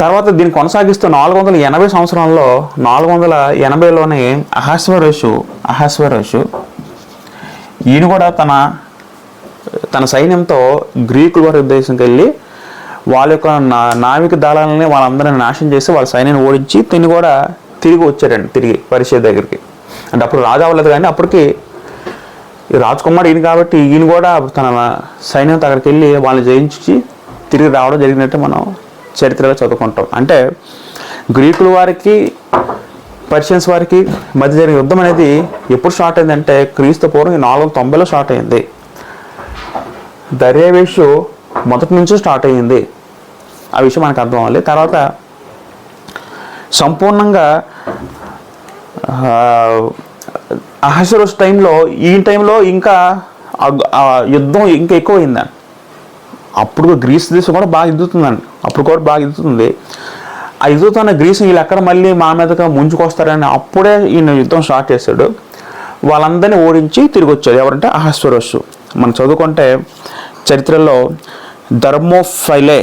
తర్వాత దీన్ని కొనసాగిస్తూ 480 సంవత్సరంలో 480లోనే అహస్వేరోషు ఈయన కూడా తన సైన్యంతో గ్రీకుల వారి దేశంకి వెళ్ళి వాళ్ళ యొక్క నావిక దళాలని వాళ్ళందరినీ నాశనం చేసి వాళ్ళ సైన్యాన్ని ఓడించి కూడా తిరిగి వచ్చారండి, తిరిగి పర్షియా దగ్గరికి. అంటే అప్పుడు రాజు అవ్వలేదు, కానీ అప్పటికి రాజకుమార్ ఈయన కాబట్టి ఈయన కూడా తన సైన్యంతో అక్కడికి వెళ్ళి వాళ్ళని జయించి తిరిగి రావడం జరిగినట్టు మనం చరిత్రలో చదువుకుంటాం. అంటే గ్రీకుల వారికి పర్షియన్స్ వారికి మధ్య జరిగిన యుద్ధం అనేది ఎప్పుడు స్టార్ట్ అయిందంటే క్రీస్తు పూర్వం 490లో స్టార్ట్ అయింది. దర్యావేషు మొదటి నుంచి స్టార్ట్ అయ్యింది. ఆ విషయం మనకు అర్థం అవ్వాలి. తర్వాత సంపూర్ణంగా అహస్వేరోషు ఈ టైంలో ఇంకా యుద్ధం ఇంకా ఎక్కువైందండి. అప్పుడు గ్రీస్ దేశం కూడా బాగా ఎదుగుతుందండి. ఆ యుద్ధతున్న గ్రీస్ వీళ్ళు ఎక్కడ మళ్ళీ మా మీదగా ముంచుకొస్తారని అప్పుడే ఈయన యుద్ధం స్టార్ట్ చేశాడు. వాళ్ళందరినీ ఓడించి తిరిగి వచ్చాడు. ఎవరంటే అహస్వేరోషు. మనం చదువుకుంటే చరిత్రలో థర్మోఫైలే,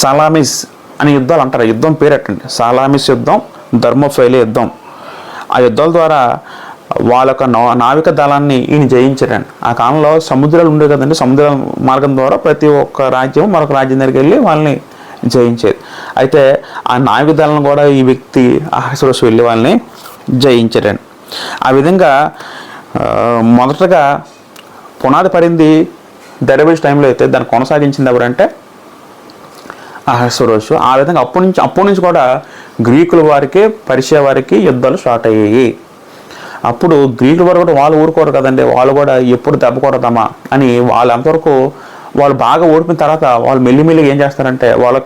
సలామిస్ అనే యుద్ధాలు అంటారు. యుద్ధం పేరటండి సాలామిస్ యుద్ధం, థర్మోఫైలే యుద్ధం. ఆ యుద్ధాల ద్వారా వాళ్ళ యొక్క నావిక దళాన్ని ఈయన జయించారండి. ఆ కాలంలో సముద్రాలు ఉండేవి కదండి. సముద్ర మార్గం ద్వారా ప్రతి ఒక్క రాజ్యం మరొక రాజ్యం దగ్గరికి వెళ్ళి వాళ్ళని జయించేది. అయితే ఆ నావిక దళాలను కూడా ఈ వ్యక్తి అహస్వేరోషు వెళ్ళి వాళ్ళని జయించారండి. ఆ విధంగా మొదటగా పునాది పడింది దర్యావేషు టైంలో. అయితే దాన్ని కొనసాగించింది ఎవరంటే అహస్వేరోషు. ఆ విధంగా అప్పటి నుంచి కూడా గ్రీకుల వారికి పర్షియా వారికి యుద్ధాలు స్టార్ట్ అయ్యాయి. అప్పుడు గ్రీకుల వారు కూడా వాళ్ళు ఊరుకోరు కదండి. వాళ్ళు కూడా ఎప్పుడు దెబ్బ కొడదామా అని వాళ్ళంతవరకు వాళ్ళు బాగా ఓడిపోయిన తర్వాత వాళ్ళు మెల్లిమెల్లిగా ఏం చేస్తారంటే వాళ్ళ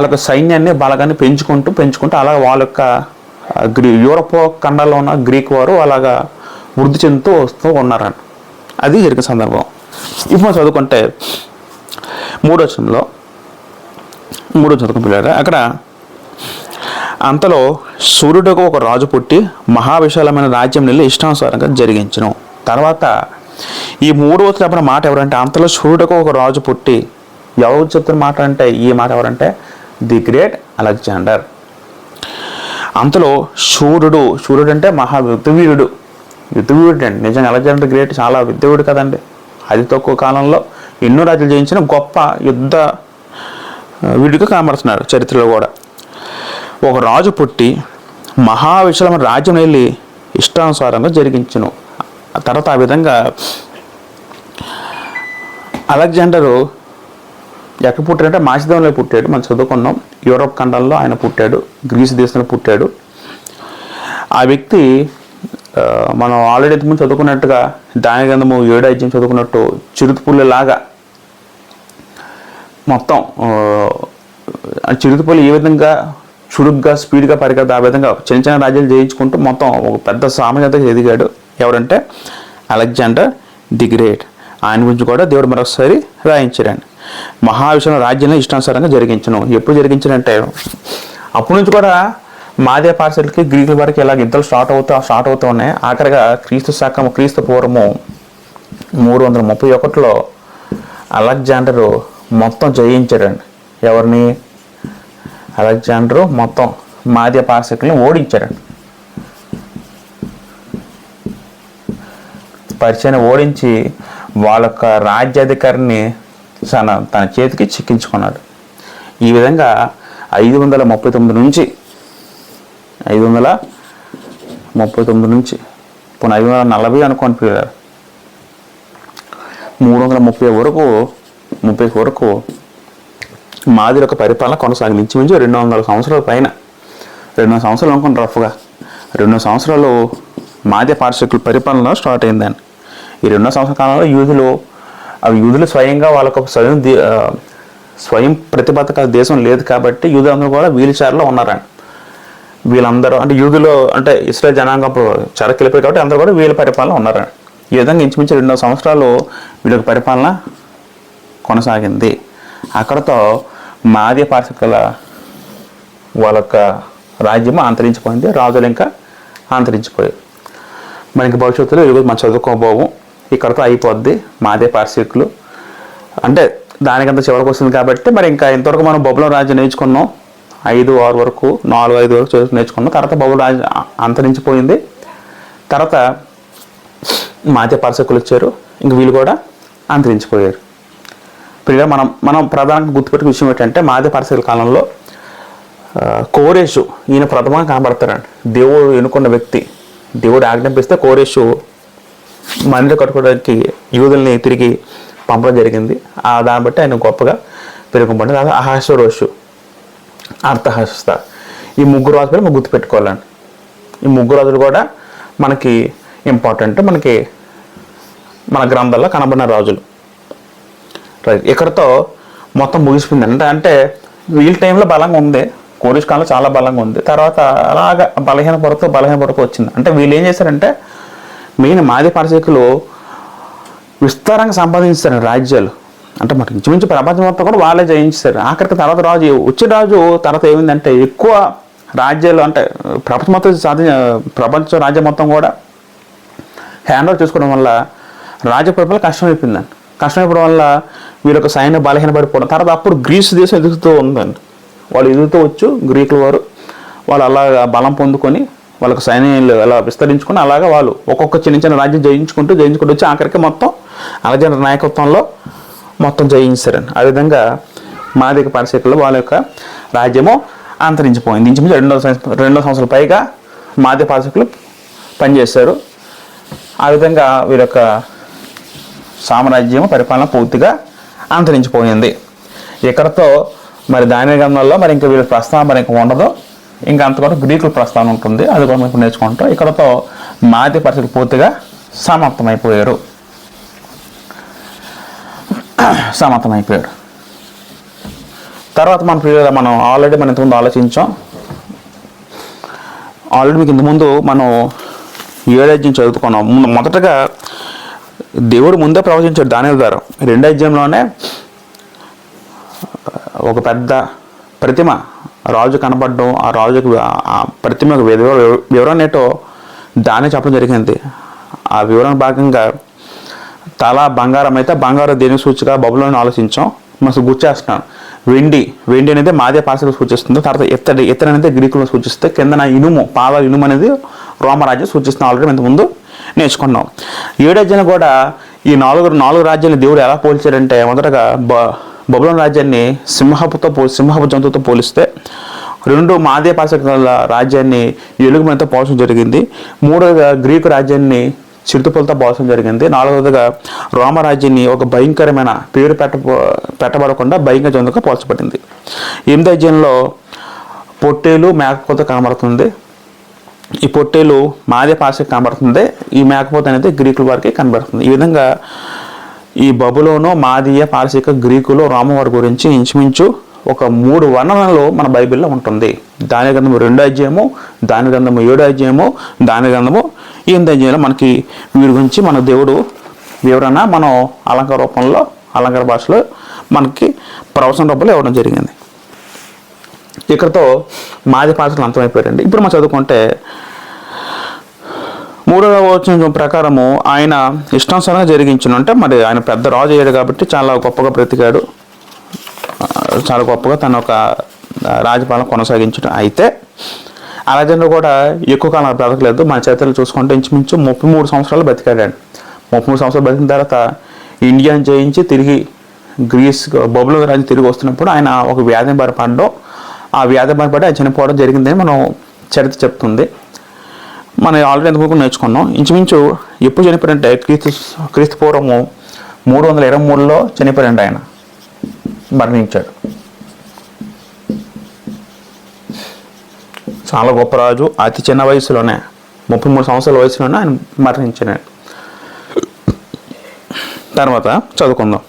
యొక్క సైన్యాన్ని బలగాన్ని పెంచుకుంటూ అలా వాళ్ళ యొక్క యూరోప్ ఖండాల్లో ఉన్న గ్రీక్ వారు అలాగా వృద్ధి చెందుతూ వస్తూ ఉన్నారని. అది జరిగిన సందర్భం. ఇప్పుడు మనం చదువుకుంటే మూడో చదువుకుని పిల్లలు అక్కడ అంతలో సూర్యుడికి ఒక రాజు పుట్టి మహావిశాలమైన రాజ్యం నెల్లి ఇష్టానుసారంగా జరిగించును. తర్వాత ఈ మూడవ చెప్పిన మాట ఎవరంటే అంతలో సూర్యుడికి ఒక రాజు పుట్టి, ఎవరు చెప్తున్న మాట అంటే ఈ మాట ఎవరంటే ది గ్రేట్ అలెగ్జాండర్. అంతలో సూర్యుడు అంటే మహా యుద్ధవీరుడు అండి. నిజంగా అలెగ్జాండర్ గ్రేట్ చాలా యుద్ధవీరుడు కదండి. అతి తక్కువ కాలంలో ఎన్నో రాజ్యాలు జయించిన గొప్ప యుద్ధ వీడిగా కనబడుతున్నాడు చరిత్రలో కూడా. ఒక రాజు పుట్టి మహావిశాలమైన రాజ్యం వెళ్ళి ఇష్టానుసారంగా జరిగించును. తర్వాత ఆ విధంగా అలెగ్జాండరు ఎక్కడ పుట్టాడంటే మాసిదోనియాలో పుట్టాడు. మనం చదువుకున్నాం. యూరోప్ ఖండంలో ఆయన పుట్టాడు, గ్రీస్ దేశంలో పుట్టాడు. ఆ వ్యక్తి మనం ఆల్రెడీ ఇంతకుముందు చదువుకున్నట్టుగా దాని గ్రంథము 7వ అధ్యాయం చదువుకున్నట్టు చిరుతపుల్లిలాగా మొత్తం చిరుతపుల్లి ఏ విధంగా చురుగ్గా స్పీడ్గా పరిగెత్త ఆ విధంగా చిన్న చిన్న రాజ్యాలు జయించుకుంటూ మొత్తం ఒక పెద్ద సామ్రాజ్యానికి ఎదిగాడు. ఎవరంటే అలెగ్జాండర్ ది గ్రేట్. ఆయన గురించి కూడా దేవుడు మరొకసారి రాయించాడండి. మహావిశాల రాజ్యాన్ని ఇష్టానుసారంగా జరిగించను. ఎప్పుడు జరిగించాడంటే అప్పటి నుంచి కూడా మాదే పార్సల్కి గ్రీకుల వరకు ఇలా యుద్ధాలు స్టార్ట్ అవుతూ ఉన్నాయి. ఆఖరిగా క్రీస్తు పూర్వము 331లో అలెగ్జాండరు మొత్తం జయించాడండి. ఎవరిని? అలెగ్జాండరు మొత్తం మాదే పార్సల్ని ఓడించాడండి. పరిచయాన్ని ఓడించి వాళ్ళ యొక్క రాజ్యాధికారిని తన చేతికి చిక్కించుకున్నాడు. ఈ విధంగా 539 నుంచి ఇప్పుడు 540 అనుకోని 330 వరకు మాది యొక్క పరిపాలన కొనసాగింది. ఇంచుమించు 200 సంవత్సరాల పైన 200 సంవత్సరాలు అనుకోండి రఫ్గా. 200 సంవత్సరాలు మాదే పార్షికుల పరిపాలన స్టార్ట్ అయిందని. ఈ 200 సంవత్సరాల కాలంలో యూదులు స్వయంగా వాళ్ళకు స్వయం ప్రతిబద్ధక దేశం లేదు కాబట్టి యూదులందరూ కూడా వీల్ చైర్లో ఉన్నారండి. వీళ్ళందరూ అంటే యూదులు అంటే ఇస్రాయేల్ జనాంగం చెరకెళ్ళిపోయి కాబట్టి అందరూ కూడా వీళ్ళ పరిపాలన ఉన్నారండి. ఈ విధంగా ఇంచుమించు 200 సంవత్సరాలు వీళ్ళ పరిపాలన కొనసాగింది. అక్కడతో మాదే పార్షికుల వాళ్ళ యొక్క రాజ్యము అంతరించిపోయింది. రాజులు ఇంకా అంతరించిపోయారు. మరి ఇంక భవిష్యత్తులో ఈరోజు మనం చదువుకోబోము. ఇక్కడతో అయిపోద్ది మాదే పార్షికులు. అంటే దానికంత చివరికి వస్తుంది కాబట్టి మరి ఇంకా ఇంతవరకు మనం బబులోను రాజ్యం నేర్చుకున్నాం. 5-6 వరకు 4-5 వరకు నేర్చుకున్నాం. తర్వాత బబులోను రాజ్యం అంతరించిపోయింది. తర్వాత మాదే పార్షికులు వచ్చారు. ఇంక వీళ్ళు కూడా అంతరించిపోయారు. ఇప్పుడు మనం ప్రధానంగా గుర్తుపెట్టే విషయం ఏంటంటే మాదే పార్షికుల కాలంలో కోరేషు ఈయన ప్రథమంగా కనబడతారండి. దేవుడు ఎన్నుకున్న వ్యక్తి. దేవుడు ఆజ్ఞాపిస్తే కోరేషు మందిరం కట్టుకోవడానికి యూదుల్ని తిరిగి పంపడం జరిగింది. దాన్ని బట్టి ఆయన గొప్పగా పెరుగుబడింది. అలాగే అహశ్వేరోషు, అర్థహస్త, ఈ 3 రాజులు మనం గుర్తుపెట్టుకోవాలండి. ఈ 3 రాజులు కూడా మనకి ఇంపార్టెంట్. మనకి మన గ్రంథాల్లో కనబడిన రాజులు. రైట్. ఇక్కడతో మొత్తం ముగిసిపోయింది. అంటే వీళ్ళ టైంలో బలంగా ఉంది. కోరేషు కాలంలో చాలా బలంగా ఉంది. తర్వాత అలాగా బలహీన పడుతూ వచ్చింది. అంటే వీళ్ళు ఏం చేశారంటే మెయిన్ మాదే పార్షికులు విస్తారంగా సంపాదించారు రాజ్యాలు. అంటే మనకి ఇంచుమించు ప్రపంచం మొత్తం కూడా వాళ్ళే జయించారు. ఆఖరికి తర్వాత వచ్చిన రాజు తర్వాత ఏమైందంటే ఎక్కువ రాజ్యాలు అంటే ప్రపంచ రాజ్యం మొత్తం కూడా హ్యాండ్ ఓవర్ చేసుకోవడం వల్ల రాజ్య పరిపాలన కష్టమైపోయిందండి. కష్టమైపోవడం వల్ల వీళ్ళొక సైన్యం బలహీనపడిపోవడం. తర్వాత అప్పుడు గ్రీస్ దేశం ఎదుగుతూ ఉందండి. వాళ్ళు ఎదుగుతూ వచ్చు గ్రీకుల వారు. వాళ్ళు అలాగా బలం పొందుకొని వాళ్ళకు సైన్యాలు అలా విస్తరించుకొని అలాగా వాళ్ళు ఒక్కొక్క చిన్న చిన్న రాజ్యం జయించుకుంటూ వచ్చి ఆఖరికి మొత్తం అలెగ్జాండర్ నాయకత్వంలో మొత్తం జయించారండి. ఆ విధంగా మాదే పార్షికులు వాళ్ళ యొక్క రాజ్యము అంతరించిపోయింది. ఇంచుమించు 200 సంవత్సరాల పైగా మాదే పార్షికులు పనిచేశారు. ఆ విధంగా వీరి యొక్క సామ్రాజ్యం పరిపాలన పూర్తిగా అంతరించిపోయింది. ఇక్కడతో మరి దాని గ్రంథంలో మరి ఇంకా వీళ్ళ ప్రస్తావన మరి ఇంకా ఉండదు. ఇంకా అంతవరకు గ్రీకుల ప్రస్తావన ఉంటుంది. అది కూడా మనం నేర్చుకుంటాం. ఇక్కడతో మాదే పార్షికులు పూర్తిగా సమాప్తమైపోయారు. తర్వాత మనం ఆల్రెడీ ఇంతకుముందు ఆలోచించాం. ఆల్రెడీ మీకు ఇంతకుముందు మనం ఏడో అధ్యాయం చదువుకున్నాం. మొదటగా దేవుడు ముందే ప్రవచించాడు దానియేలు ద్వారా. రెండో అధ్యాయంలోనే ఒక పెద్ద ప్రతిమ రాజు కనపడడం, ఆ రాజుకు ఆ ప్రతిమ వివరణ ఏంటో దాన్ని చెప్పడం జరిగింది. ఆ వివరణ భాగంగా తల బంగారం అయితే బంగారం దేనికి సూచిగా బబులోని ఆలోచించాం. మనం గుర్చేస్తున్నాను. వెండి అనేది మాదే పాసగా సూచిస్తుంది. తర్వాత ఇత్తడి అనేది గ్రీకులో సూచిస్తే, కిందన ఇనుము పాదాల ఇనుము అనేది రోమరాజ్యం సూచిస్తుంది. ఆల్రెడీ ఇంతకుముందు నేర్చుకున్నాం. ఏడజ్జను కూడా ఈ నాలుగు రాజ్యాన్ని దేవుడు ఎలా పోల్చాడంటే, మొదటగా బబులోని రాజ్యాన్ని సింహపు జంతువుతో పోలిస్తే, రెండు మాదే పాసక రాజ్యాన్ని ఎలుగుబంటితో పోల్చడం జరిగింది. మూడవదిగా గ్రీకు రాజ్యాన్ని చిరుతపులతో పోల్చడం జరిగింది. నాలుగవదిగా రోమరాజ్యాన్ని ఒక భయంకరమైన పేరు పెట్టబడకుండా భయంకర జంతువుగా పోల్చబడింది. ఎనిమిదో అధ్యాయంలో పొట్టేలు మేకపోత కనబడుతుంది. ఈ పొట్టేలు మాదే పాసకి కనబడుతుంది, ఈ మేకపోత అనేది గ్రీకుల వారికి కనబడుతుంది. ఈ విధంగా ఈ బబులోను, మాదీయ, పారసీక, గ్రీకులు, రోమవారి గురించి ఇంచుమించు ఒక 3 వర్ణనలు మన బైబిల్లో ఉంటుంది. దాని గ్రంథము 2వ అధ్యాయము, దాని గ్రంథము 7వ అధ్యాయము, దాని గ్రంథము 8వ అధ్యాయంలో మనకి వీరి గురించి మన దేవుడు వివరణ మనం అలంకార భాషలో మనకి ప్రవచన రూపంలో ఇవ్వడం జరిగింది. ఇక్కడతో మాది పాత్రలు అంతమైపోయారండి. ఇప్పుడు మనం చదువుకుంటే 3వ వచనం ప్రకారము ఆయన ఇష్టానుసారంగా జరిగించను. అంటే మరి ఆయన పెద్ద రాజు అయ్యాడు కాబట్టి చాలా గొప్పగా బ్రతికాడు, చాలా గొప్పగా తన ఒక రాజపాలన కొనసాగించడం. అయితే అలెగ్జాండర్ కూడా ఎక్కువ కాలం బ్రతకలేదు. మన చేతులు చూసుకుంటే ఇంచుమించు 33 సంవత్సరాలు బతికాడండి. 33 సంవత్సరాలు బతికిన తర్వాత ఇండియాని జయించి తిరిగి బబులోను రాజ్యం తిరిగి వస్తున్నప్పుడు ఆయన ఒక వ్యాధిని బారిపడడం, ఆ వ్యాధి బారిపడి ఆయన చనిపోవడం జరిగిందని మనం చరిత్ర చెప్తుంది. మనం ఆల్రెడీ ఎంతవరకు నేర్చుకున్నాం. ఇంచుమించు ఎప్పుడు చనిపోయాడంటే క్రీస్తు పూర్వము 323లో చనిపోయాడండి. ఆయన మరణించాడు. చాలా గొప్ప రాజు. అతి చిన్న వయసులోనే 33 సంవత్సరాల వయసులోనే ఆయన మరణించాడు. తర్వాత చదువుకుందాం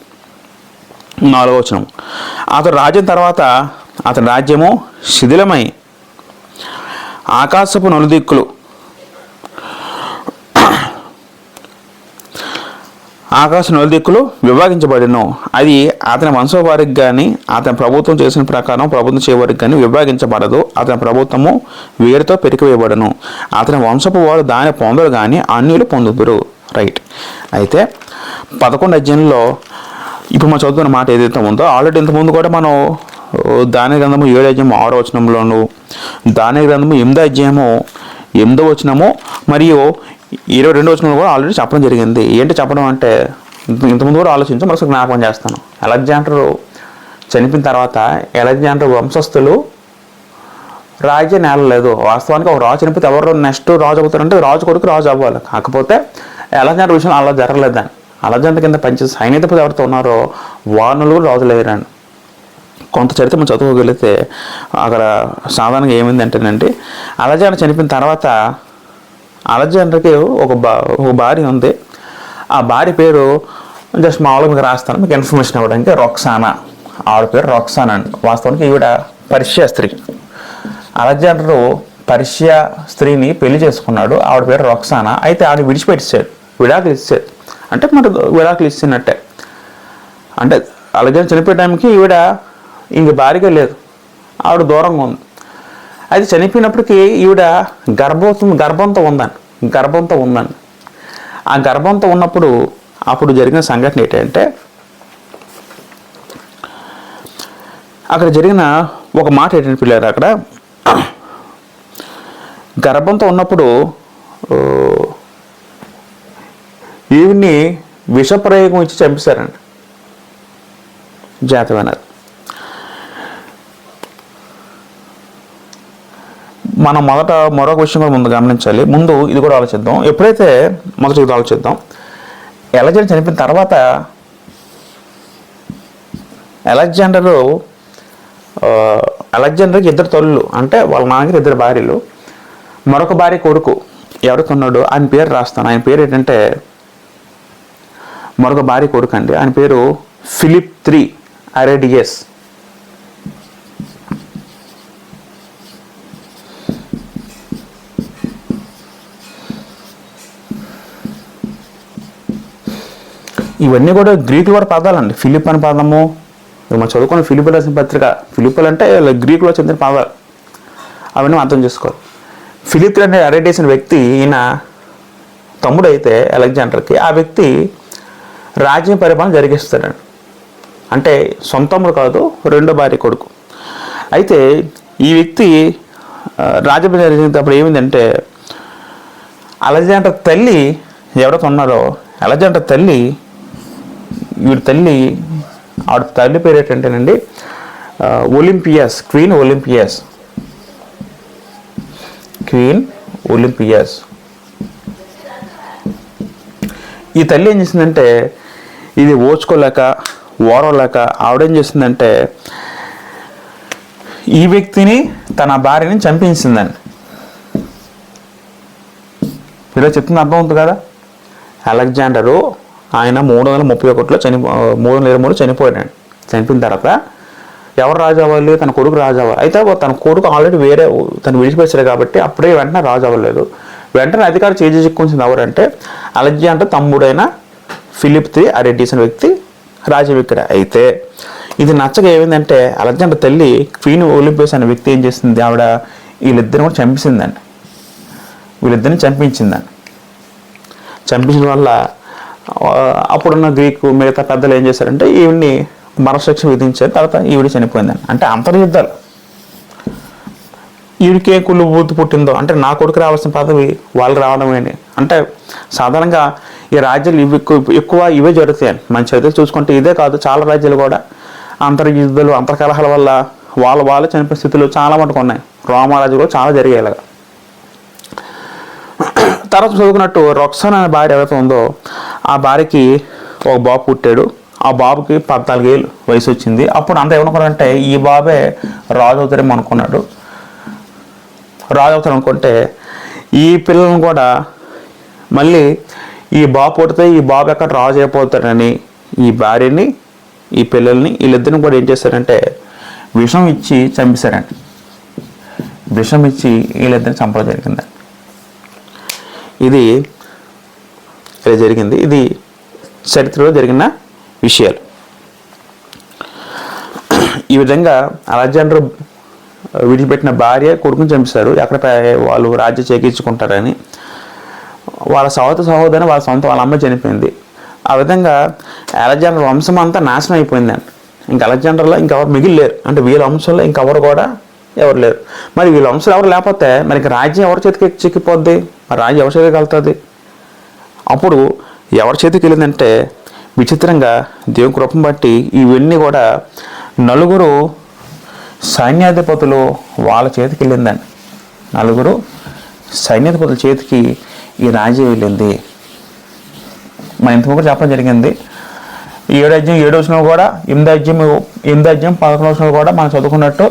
4వ వచనం. అతడు రాజ్యం తర్వాత అతని రాజ్యము శిథిలమై ఆకాశపు నలుదిక్కులు విభాగించబడిను. అది అతని వంశ వారికి కానీ అతని ప్రభుత్వం చేసిన ప్రకారం ప్రభుత్వం చేయవారికి కానీ విభాగించబడదు. అతని ప్రభుత్వము వేరుతో పెరికివేయబడను. అతని వంశపు వారు దాన్ని పొందరు కానీ అన్యులు పొందుదురు. రైట్. అయితే 11వ అధ్యాయంలో ఇప్పుడు మనం చదువుతున్న మాట ఏదైతే ఉందో, ఆల్రెడీ ఇంతకుముందు కూడా మనం దాని గ్రంథము 7వ అధ్యాయము 6వ వచనంలోను, దాని గ్రంథము 8వ అధ్యాయము 8వ వచనము మరియు 22వ వచనంలో కూడా ఆల్రెడీ చెప్పడం జరిగింది. ఏంటి చెప్పడం అంటే, ఇంతకుముందు కూడా ఆలోచించి మరొక జ్ఞాపకం చేస్తాను. అలెగ్జాండర్ చనిపోయిన తర్వాత అలెగ్జాండర్ వంశస్థులు రాజ్యం నేలలేదు. వాస్తవానికి ఒక రాజు చనిపోతే ఎవరు నెక్స్ట్ రాజు అవుతారంటే రాజు కొడుకు రాజు అవ్వాలి. కాకపోతే అలెగ్జాండర్ విషయంలో అలా జరగలేదని, అలెగ్జాండర్ కింద పనిచేసే సైనికులు ఎవరితో ఉన్నారో వారు రాజులేరండి. కొంత చరిత్ర మనం చదువుకోగలిగితే అక్కడ సాధారణంగా ఏమైంది అంటేనండి, అలెగ్జాండర్ చనిపోయిన తర్వాత అలెగ్జాండర్కి ఒక భార్య ఉంది. ఆ భార్య పేరు జస్ట్ మామూలుగా మీకు రాస్తాను, మీకు ఇన్ఫర్మేషన్ ఇవ్వడానికి, రొక్సానా. ఆవిడ పేరు రొక్సానా అండి. వాస్తవానికి ఈవిడ పర్షియా స్త్రీ. అలెగ్జాండరు పర్షియా స్త్రీని పెళ్లి చేసుకున్నాడు. ఆవిడ పేరు రొక్సానా. అయితే ఆవిడ విడిచిపెట్టాడు, విడాకులు ఇచ్చాడు. అంటే మరి విడాకులు ఇచ్చినట్టే. అంటే అలెగ్జాండర్ చనిపోయే టైంకి ఈవిడ ఇంక భార్యగా లేదు, ఆవిడ దూరంగా ఉంది. అయితే చనిపోయినప్పటికీ ఈవిడ గర్భంతో ఉందండి. ఆ గర్భంతో ఉన్నప్పుడు అప్పుడు జరిగిన సంఘటన ఏంటంటే, అక్కడ జరిగిన ఒక మాట ఏంటంటే పిల్లలు, అక్కడ గర్భంతో ఉన్నప్పుడు ఈవిని విషప్రయోగం ఇచ్చి చంపేశారండి జాతవేనారు. మనం మొదట మరొక విషయం కూడా ముందు గమనించాలి. ముందు ఇది కూడా ఆలోచిద్దాం. ఎప్పుడైతే మొదట ఇది ఆలోచిద్దాం, అలెగ్జాండర్ చనిపోయిన తర్వాత అలెగ్జాండర్కి 2 తల్లులు, అంటే వాళ్ళ నాన్నకి 2 భార్యలు, మరొక భార్య కొడుకు ఎవరైతే ఉన్నాడో ఆయన పేరు రాస్తాను. ఆయన పేరు ఏంటంటే, మరొక భార్య కొడుకు అండి, ఆయన పేరు ఫిలిప్ III అరేడియస్. ఇవన్నీ కూడా గ్రీకులో కూడా పదాలండి. ఫిలిప్ అనే పదము, మనం చదువుకున్న ఫిలిప్ రాసిన పత్రిక, ఫిలిప్పులు అంటే గ్రీకులో చెందిన పదాలు, అవన్నీ అర్థం చేసుకోవాలి. ఫిలిప్ అనే అరేటేసిన వ్యక్తి ఈయన తమ్ముడు అయితే అలెగ్జాండర్కి, ఆ వ్యక్తి రాజ్యం పరిపాలన జరిగిస్తాడండి. అంటే సొంత తమ్ముడు కాదు, రెండో భార్య కొడుకు. అయితే ఈ వ్యక్తి రాజ్యం జరిగినప్పుడు ఏమైందంటే, అలెగ్జాండర్ తల్లి ఎవరైతే ఉన్నారో, అలెగ్జాండర్ తల్లి, వీడి తల్లి, ఆవిడ తల్లి పేరు ఏంటంటేనండి ఒలింపియస్, క్వీన్ ఒలింపియస్. ఈ తల్లి ఏం చేసిందంటే, ఇది ఓర్చుకోలేక ఓరవలేక ఆవిడేం చేసిందంటే, ఈ వ్యక్తిని తన భార్యని చంపించిందండి. ఇలా చెప్తుంది అర్థం అవుతుంది కదా. అలెగ్జాండరు ఆయన 331లో 323 చనిపోయాడు. చనిపోయిన తర్వాత ఎవరు రాజు అవ్వాలి? తన కొడుకు రాజు అవ్వాలి. అయితే తన కొడుకు ఆల్రెడీ వేరే తను విడిచిపెట్టాడు కాబట్టి అప్పుడే వెంటనే రాజు అవ్వలేదు. వెంటనే అధికారం చేజిక్కుంచింది ఎవరంటే అలెగ్జాండర్ తమ్ముడైన ఫిలిప్ ది అరెడీస్ అనే వ్యక్తి రాజ్యం ఇక్కడ. అయితే ఇది నచ్చగా ఏమైందంటే, అలెగ్జాండర్ తల్లి క్వీన్ ఒలింపియస్ అనే వ్యక్తి ఏం చేసింది, ఆవిడ వీళ్ళిద్దరిని కూడా చంపించిందండి. వీళ్ళిద్దరిని చంపించిందండి. చంపించడం వల్ల అప్పుడున్న గ్రీకు మిగతా పెద్దలు ఏం చేశారంటే ఈవిడ్ని మరణశిక్ష విధించారు. తర్వాత ఈవిడ చనిపోయిందని. అంటే అంతర్యుద్ధాలు. ఈవిడికి ఏ కుళ్ళు బుద్ధి పుట్టిందో, అంటే నా కొడుకు రావాల్సిన పదవి వాళ్ళు రావడం ఏంటి అంటే, సాధారణంగా ఈ రాజ్యాలు ఎక్కువ ఇవే జరుగుతాయండి. మన చరిత్ర చూసుకుంటే ఇదే కాదు, చాలా రాజ్యాలు కూడా అంతర్యుద్ధాలు, అంతర్కలహాల వల్ల వాళ్ళు చనిపోయే స్థితులు చాలా మటుకు ఉన్నాయి. రోమారాజు కూడా చాలా జరిగాయి ఇలాగా. తర్వాత చదువుకున్నట్టు రొక్సానా అనే భార్య ఎవరైతే ఉందో, ఆ భార్యకి ఒక బాబు పుట్టాడు. ఆ బాబుకి 14 ఏళ్ళు వయసు వచ్చింది. అప్పుడు అంతా ఏమనుకున్నాడంటే, ఈ బాబే రాజు అవుతారేమో అనుకున్నాడు. రాజు అవుతారు అనుకుంటే, ఈ పిల్లలను కూడా మళ్ళీ ఈ బాబు పుడితే ఈ బాబు ఎక్కడ రాజు అయిపోతాడని ఈ భార్యని, ఈ పిల్లల్ని, వీళ్ళిద్దరిని కూడా ఏం చేశారంటే విషం ఇచ్చి చంపేశారండి. విషం ఇచ్చి వీళ్ళిద్దరిని చంపడం జరిగింది. ఇది ఇలా జరిగింది. ఇది చరిత్రలో జరిగిన విషయాలు. ఈ విధంగా అలెగ్జాండర్ విడిచిపెట్టిన భార్య కొడుకుని చంపేశారు. ఎక్కడ వాళ్ళు రాజ్య చేకూర్చుకుంటారని. వాళ్ళ సహోదరి వాళ్ళ అమ్మ చనిపోయింది. ఆ విధంగా అలెగ్జాండర్ వంశం అంతా నాశనం అయిపోయిందండి. ఇంకా అలెగ్జాండర్లో ఇంకెవరు మిగిలిలేరు. అంటే వీళ్ళ వంశంలో ఇంకెవరు కూడా ఎవరు లేరు. మరి వీళ్ళ వంశం ఎవరు లేకపోతే మరి ఇంక రాజ్యం ఎవరి చేతికి చిక్కిపోద్ది? మరి రాజ్యం ఎవరి చేతికి వెళ్తుంది? అప్పుడు ఎవరి చేతికి వెళ్ళిందంటే, విచిత్రంగా దేవుని కృపను బట్టి ఇవన్నీ కూడా 4 సైన్యాధిపతులు వాళ్ళ చేతికి వెళ్ళిందండి. 4 సైన్యాధిపతుల చేతికి ఈ రాజ్యం వెళ్ళింది. మన ఇంతకు చెప్పడం జరిగింది. 7 అధ్యాయం 7 వచనం కూడా, 8 అధ్యాయం 11 వచనం కూడా మనం చదువుకున్నట్టు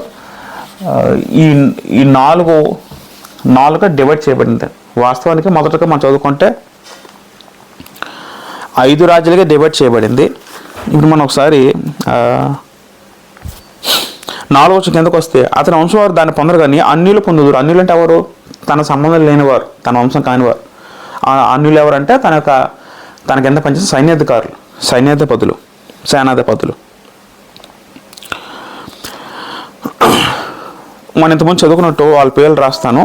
ఈ 4 డివైడ్ చేయబడింది. వాస్తవానికి మొదటగా మనం చదువుకుంటే 5 రాజ్యాలుగా డివైడ్ చేయబడింది. ఇప్పుడు మనం ఒకసారి 4వ వచనం కిందకు వస్తే, అతని వంశం వారు దాన్ని పొందరు కానీ అన్యులు పొందుదురు. అన్యులు అంటే ఎవరు? తన సంబంధం లేనివారు, తన వంశం కానివారు. అన్యులు ఎవరంటే తన కింద పనిచేసే సైన్యాధికారులు, సేనాధిపతులు. మనం ఇంతకుముందు చదువుకున్నట్టు వాళ్ళ పేర్లు రాస్తాను.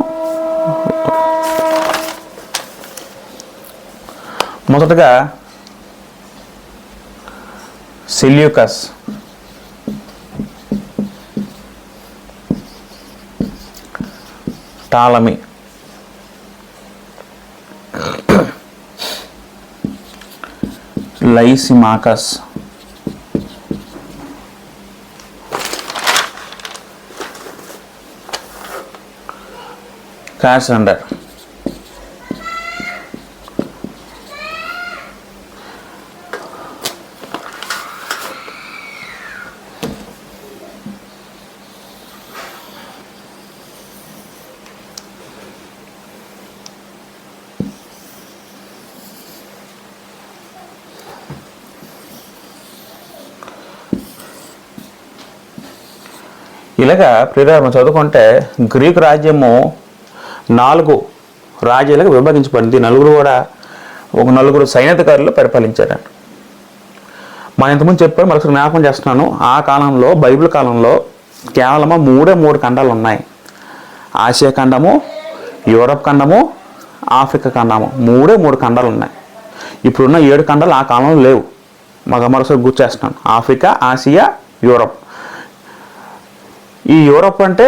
మొదటగా సెల్యూకస్, టాలమీ, లైసిమాకస్, కాసండర్, ఇలాగా ప్రియమైన చదువుకుంటే గ్రీకు రాజ్యము 4 రాజ్యాలకు విభజించబడింది. 4 కూడా ఒక 4 సైన్యాధికారులు పరిపాలించారు. మనం ఇంతకుముందు చెప్పాను, మరొకసారి జ్ఞాపకం చేస్తున్నాను. ఆ కాలంలో, బైబిల్ కాలంలో కేవలము మూడు ఖండాలు ఉన్నాయి. ఆసియా ఖండము, యూరప్ ఖండము, ఆఫ్రికా ఖండము, మూడు ఖండాలు ఉన్నాయి. ఇప్పుడున్న 7 ఖండాలు ఆ కాలంలో లేవు. మరొకసారి గుర్తు చేస్తున్నాను. Africa, Asia, Europe. ఈ యూరప్ అంటే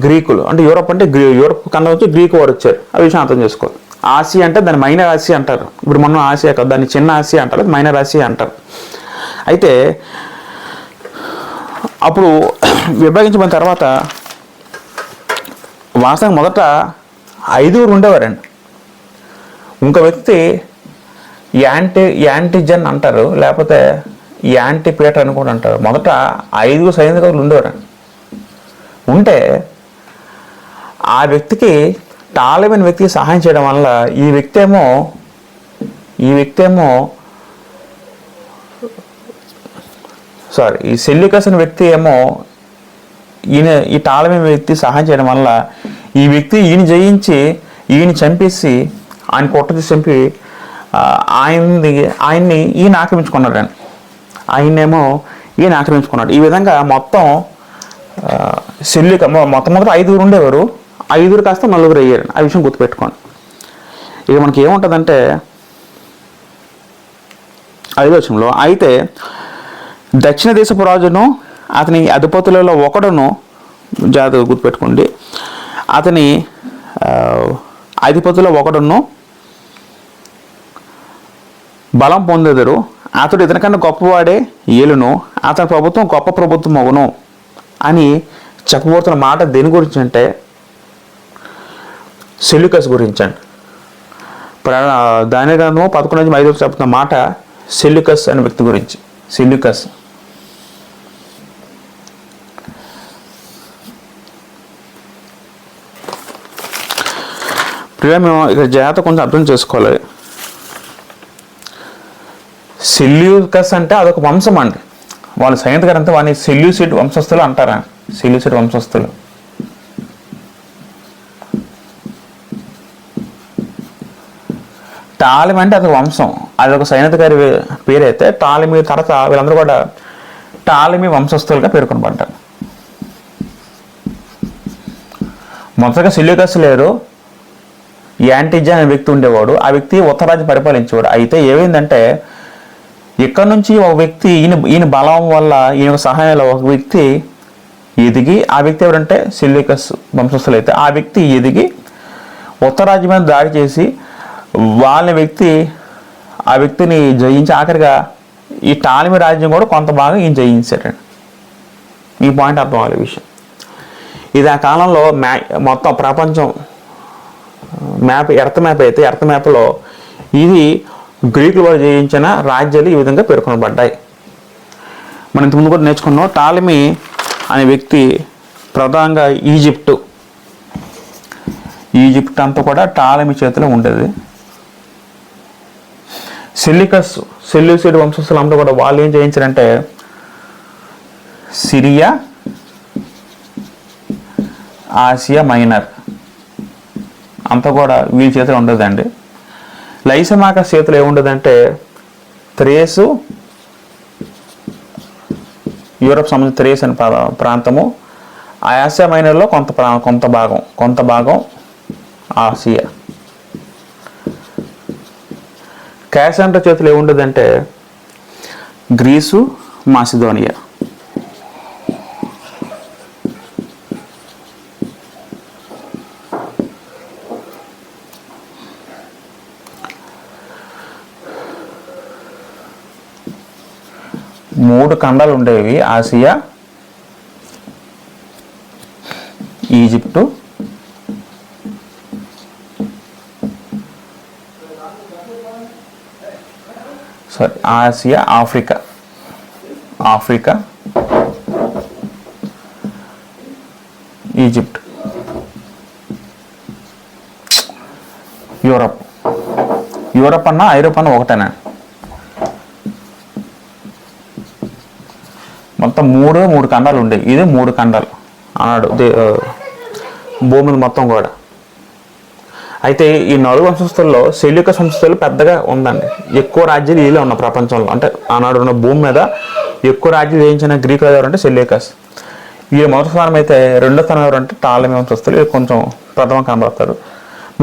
గ్రీకులు, అంటే యూరప్ అంటే యూరప్ ఖండం వచ్చి గ్రీకు వారు వచ్చారు. ఆ విషయం అర్థం చేసుకోవాలి. ఆసియా అంటే దాన్ని మైనర్ ఆసియా అంటారు. ఇప్పుడు మనం ఆసియా కాదు, దాన్ని చిన్న ఆసియా అంటారు, మైనర్ ఆసియా అంటారు. అయితే అప్పుడు విభజించిన తర్వాత వాస్తవంగా మొదట 5 ఉండేవారండి. ఇంకో వ్యక్తి యాంటిజన్ అంటారు, లేకపోతే యాంటీపీటర్ అని కూడా అంటారు. మొదట 5 సైనికులు ఉండేవారు. ఉంటే ఆ వ్యక్తికి, టాలెమీ అనే వ్యక్తికి సహాయం చేయడం వల్ల ఈ వ్యక్తి ఏమో ఈ సెల్యూకస్ అనే వ్యక్తి ఏమో ఈ టాలెమీ వ్యక్తి సహాయం చేయడం వల్ల ఈ వ్యక్తి ఈయన జయించి, ఈయన చంపేసి, ఆయన కొట్టది చంపి ఆయన్ని ఈయన ఆక్రమించుకున్నాడు. ఆయన్నేమో ఈయన ఆక్రమించుకున్నాడు. ఈ విధంగా మొత్తం మొత్తం 5 ఉండేవారు. 5 కాస్త 4 అయ్యారు. ఆ విషయం గుర్తుపెట్టుకోండి. ఇక మనకి ఏముంటుందంటే 5వ వచనంలో, అయితే దక్షిణ దేశపు రాజును అతని అధిపతులలో ఒకడును, జాగ్రత్తగా గుర్తుపెట్టుకోండి, అతని అధిపతుల్లో ఒకడును బలం పొందెదరు. అతడు ఇతనికన్నా గొప్పవాడే ఏలును, అతని ప్రభుత్వం గొప్ప ప్రభుత్వం అగును అని చెప్పబోతున్న మాట దేని గురించి అంటే సెల్యూకస్ గురించి అండి. దాని గ్రంథము 11:5 చెప్తున్న మాట సెల్యూకస్ అనే వ్యక్తి గురించి. సెల్యూకస్ మేము ఇక్కడ జాగ్రత్త కొంచెం అర్థం చేసుకోవాలి. సెల్యూకస్ అంటే అదొక వంశం అండి. వాళ్ళ సైనిక గారు అంతా వాడిని సెల్యూసిడ్ వంశస్థులు అంటారా? సెల్యూసిడ్ వంశస్థులు. టాలెమీ అంటే అదొక వంశం, అదొక సైనిక గారి పేరైతే టాలెమీ తర్వాత వీళ్ళందరూ కూడా టాలెమీ వంశస్థులుగా పేర్కొనబడ్డారు. మొదటగా సెల్యూకస్ లేరు, యాంటిజన్ అనే వ్యక్తి ఉండేవాడు. ఆ వ్యక్తి ఉత్తరాజ్యం పరిపాలించేవాడు. అయితే ఏమైందంటే ఇక్కడ నుంచి ఒక వ్యక్తి ఈయన బలం వల్ల, ఈయన సహాయంలో ఒక వ్యక్తి ఎదిగి, ఆ వ్యక్తి ఎవరంటే సెల్యూకస్ వంశస్థులు. అయితే ఆ వ్యక్తి ఎదిగి ఉత్తరాజ్యం మీద దాడి చేసి ఆ వ్యక్తిని జయించి ఆఖరిగా ఈ టాలెమీ రాజ్యం కూడా కొంత భాగం ఈయన జయించారండి. ఈ పాయింట్ అర్థం అవ్వాలి విషయం. ఇది ఆ కాలంలో మొత్తం ప్రపంచం ఎర్త్ మ్యాప్ అయితే, ఎర్త్ మ్యాప్లో ఇది గ్రీకులు వారు జయించిన రాజ్యాలు ఈ విధంగా పేర్కొనబడ్డాయి. మనం ఇంతకుముందు కూడా నేర్చుకున్నాం. టాలెమీ అనే వ్యక్తి ప్రధానంగా ఈజిప్ట్ అంతా కూడా టాలెమీ చేతిలో ఉండేది. సెల్యూసిడ్ వంశస్థులు అంతా కూడా వాళ్ళు ఏం జయించారంటే సిరియా, ఆసియా మైనర్ అంతా కూడా వీళ్ళ చేతిలో ఉండదండి. లైసమాకస్ చేతిలో ఏముండదంటే థ్రేసు, యూరప్ సంబంధించిన థ్రేస్ అనే ప్రాంతము, ఆసియా మైనర్లో కొంత భాగం ఆసియా. క్యాసండ్రా చేతిలో ఏముండదంటే గ్రీసు, మాసిదోనియా. మూడు ఖండాలు ఉండేవి: Asia, Egypt, Africa, Egypt, Europe అన్నా ఐరోపా అన్నా ఒకటేనా? మొత్తం మూడు ఖండాలు ఉండేవి. ఇది 3 ఖండాలు అన్నాడు భూమిని మొత్తం కూడా. అయితే ఈ 4 వంశస్థుల్లో సెల్యూకస్ వంశస్థులు పెద్దగా ఉందండి. ఎక్కువ రాజ్యాలు వీళ్ళే ఉన్న ప్రపంచంలో, అంటే ఆనాడు ఉన్న భూమి మీద ఎక్కువ రాజ్యాలు జయించిన గ్రీకు రాజు ఎవరంటే సెల్యూకస్. వీళ్ళు మొదటి స్థానం అయితే, రెండో స్థానం ఎవరంటే టాలమీ వంశస్థులు, వీళ్ళు కొంచెం ప్రథమ కనబడతారు.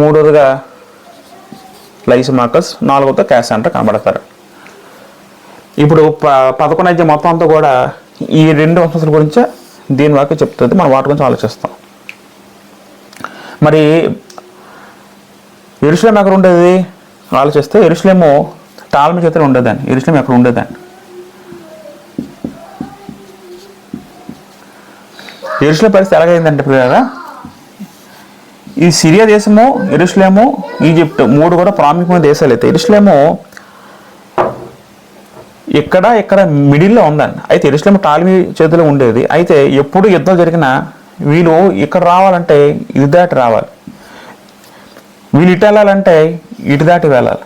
మూడోదిగా లైసిమాకస్, నాలుగోదిగా క్యాసాండ్రా కనబడతారు. ఇప్పుడు 11 అధ్యాయం మొత్తం అంతా కూడా ఈ 2 వంశస్థుల గురించే దీని వరకు చెప్తుంది. మనం వాటి గురించి ఆలోచిస్తాం. మరి యెరూషలేం ఎక్కడ ఉండేది ఆలోచిస్తే, యెరూషలేము టాలమీ చేతిలో ఉండేదాన్ని. యెరూషలేం ఎక్కడ ఉండేదాన్ని? యెరూషలేం పరిస్థితి ఎలాగైందంటే కదా, ఈ సిరియా దేశము, యెరూషలేము, ఈజిప్ట్ 3 కూడా ప్రాముఖ్యమైన దేశాలు. అయితే యెరూషలేము ఇక్కడ మిడిల్లో ఉందండి. అయితే యెరూషలేం టాలమీ చేతిలో ఉండేది. అయితే ఎప్పుడు యుద్ధం జరిగినా వీళ్ళు ఇక్కడ రావాలంటే ఇది దాటి రావాలి, వీళ్ళు ఇటు వెళ్ళాలంటే ఇటు దాటి వెళ్ళాలి.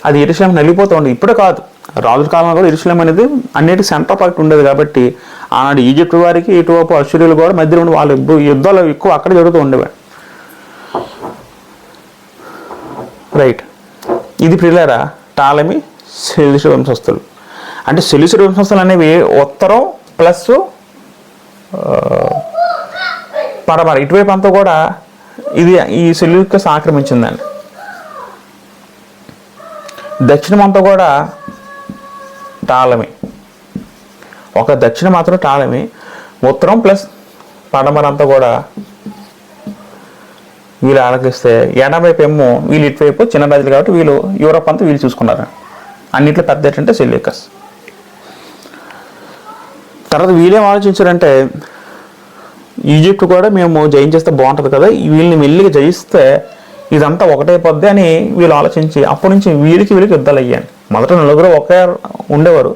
అది యెరూషలేం నలిగిపోతూ ఉండేది. ఇప్పుడే కాదు, రాజుల కాలంలో కూడా యెరూషలేం అనేది అన్నిటికీ సెంటర్ పాయింట్ ఉండేది. కాబట్టి ఆనాడు ఈజిప్ట్ వారికి ఇటువైపు అశ్షూరీయులు కూడా మధ్యలో ఉండి వాళ్ళు యుద్ధాలు ఎక్కువ అక్కడ జరుగుతూ ఉండేవి. రైట్, ఇది ప్రియులారా టాలమీ సెల్యూసిడ్ వంశస్థులు. అంటే సెల్యూసిడ్ వంశస్థులు అనేవి ఉత్తరం ప్లస్ పడమర ఇటువైపు అంతా కూడా ఇది ఈ సెల్యూకస్ ఆక్రమించిందండి. దక్షిణం అంతా కూడా టాలమీ, ఒక దక్షిణం మాత్రం టాలమీ, ఉత్తరం ప్లస్ పడమర అంతా కూడా వీళ్ళు ఆలకిస్తే, ఎడమవైపు ఏమో వీళ్ళు ఇటువైపు చిన్న రాజులు కాబట్టి వీళ్ళు యూరప్ అంతా వీళ్ళు చూసుకున్నారు. అన్నింటిలో పెద్ద ఏంటంటే సెల్యూకస్. తర్వాత వీళ్ళేం ఆలోచించారంటే, ఈజిప్ట్ కూడా మేము జయించేస్తే బాగుంటుంది కదా, వీళ్ళని మెల్లిగా జయిస్తే ఇదంతా ఒకటైపోద్ది అని వీళ్ళు ఆలోచించి అప్పటి నుంచి వీళ్ళకి యుద్ధాలు అయ్యాయి. మొదట 4 ఒకే ఉండేవారు.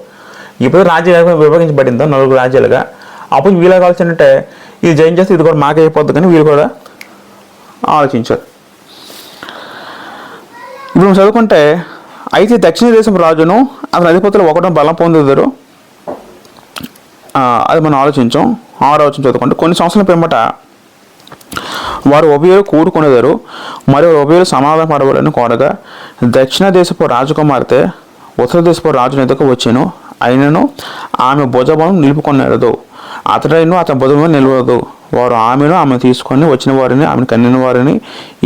ఇప్పుడు రాజ్యాలు విభజించబడిందో 4 రాజ్యాలుగా. అప్పుడు వీళ్ళ ఆలోచన ఇది జయించేస్తే ఇది కూడా మాకే అయిపోద్ది కానీ వీళ్ళు కూడా ఆలోచించారు. ఇప్పుడు మనం చదువుకుంటే, అయితే దక్షిణ దేశం రాజును అతని అధిపతులు ఒకటో బలం పొందుతారు. అది మనం ఆలోచించాం. 6వ వచనం చదువుకుంటే, కొన్ని సంవత్సరాల పిమ్మట వారు ఉభయులు కూడుకునేదారు, మరియు ఉభయులు సమాధాన పడవలని కోరగా, దక్షిణ దేశపు రాజకుమార్తె ఉత్తర దేశపు రాజు ఎదుకు వచ్చాను, అయినను ఆమె భుజబలం నిలుపుకొనేరదు, అతడైను అతని భుజము నిలవదు. వారు ఆమెను తీసుకొని వచ్చిన వారిని, ఆమెను కన్నిన వారిని,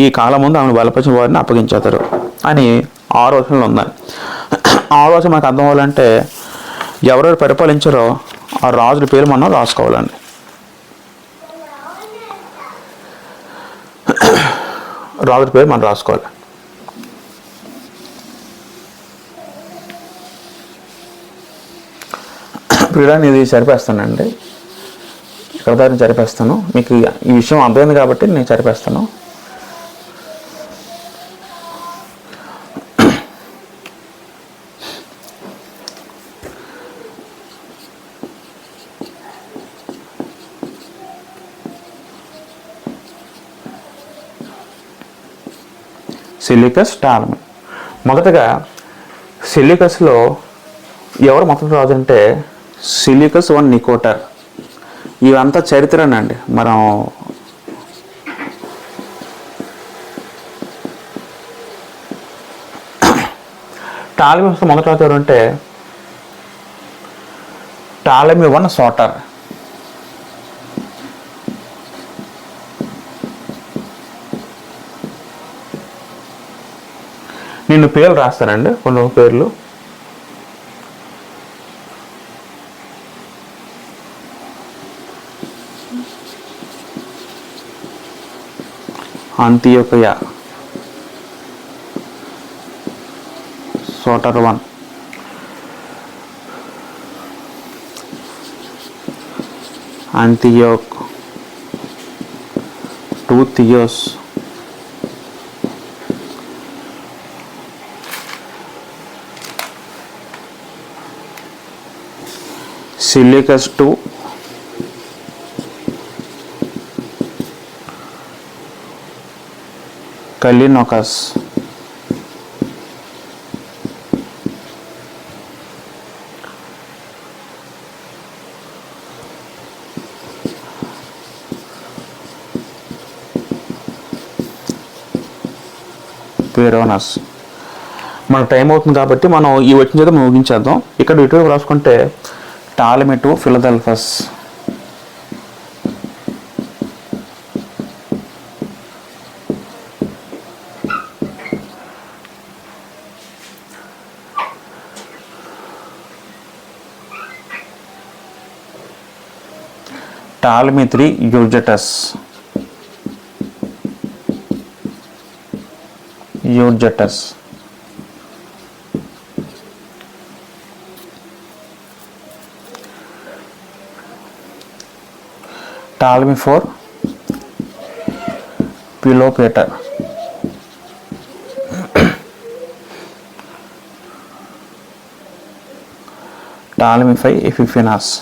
ఈ కాలం ముందు ఆమెను బలపరిచిన వారిని అప్పగించేతారు అని 6వ వచనంలో ఉందని. 6వ వచనం మనకు అర్థం అవ్వాలంటే, ఎవరెవరు పరిపాలించారో ఆ రాజుల పేరు మనం రాసుకోవాలండి. రాజుల పేరు మనం రాసుకోవాలి. ఇప్పుడు నేను ఇది సరిపేస్తానండి, ఇక్కడ దాన్ని సరిపేస్తాను. మీకు ఈ విషయం అర్థమైంది కాబట్టి నేను సరిపేస్తాను. Seleucus, Ptolemy. మొదటగా సెల్యూకస్లో ఎవరు మొదటి రాజు అంటే సెల్యూకస్ వన్ నికోటర్. ఇవంతా చరిత్రనండి. మనం టాలమీ మొదటి రాజు ఎవరు అంటే టాలమీ వన్ సోటర్. నేను పేర్లు రాస్తానండి, కొన్ని పేర్లు. అంతియోకయ, సోటర్ 1, అంతియోక్ 2, థియోస్, సెల్యూకస్ 2, కలీనోకస్, పేరోనస్. మనకు టైం అవుతుంది కాబట్టి మనం ఈ వచ్చిన చేత ముగించేద్దాం. ఇక్కడ ఇటువైపు రాసుకుంటే టాలమీ టు ఫిలదెల్ఫస్. టాలమీ 3 యూజటస్. Ptolemy 4 Philopator. Ptolemy 5 Epiphanes.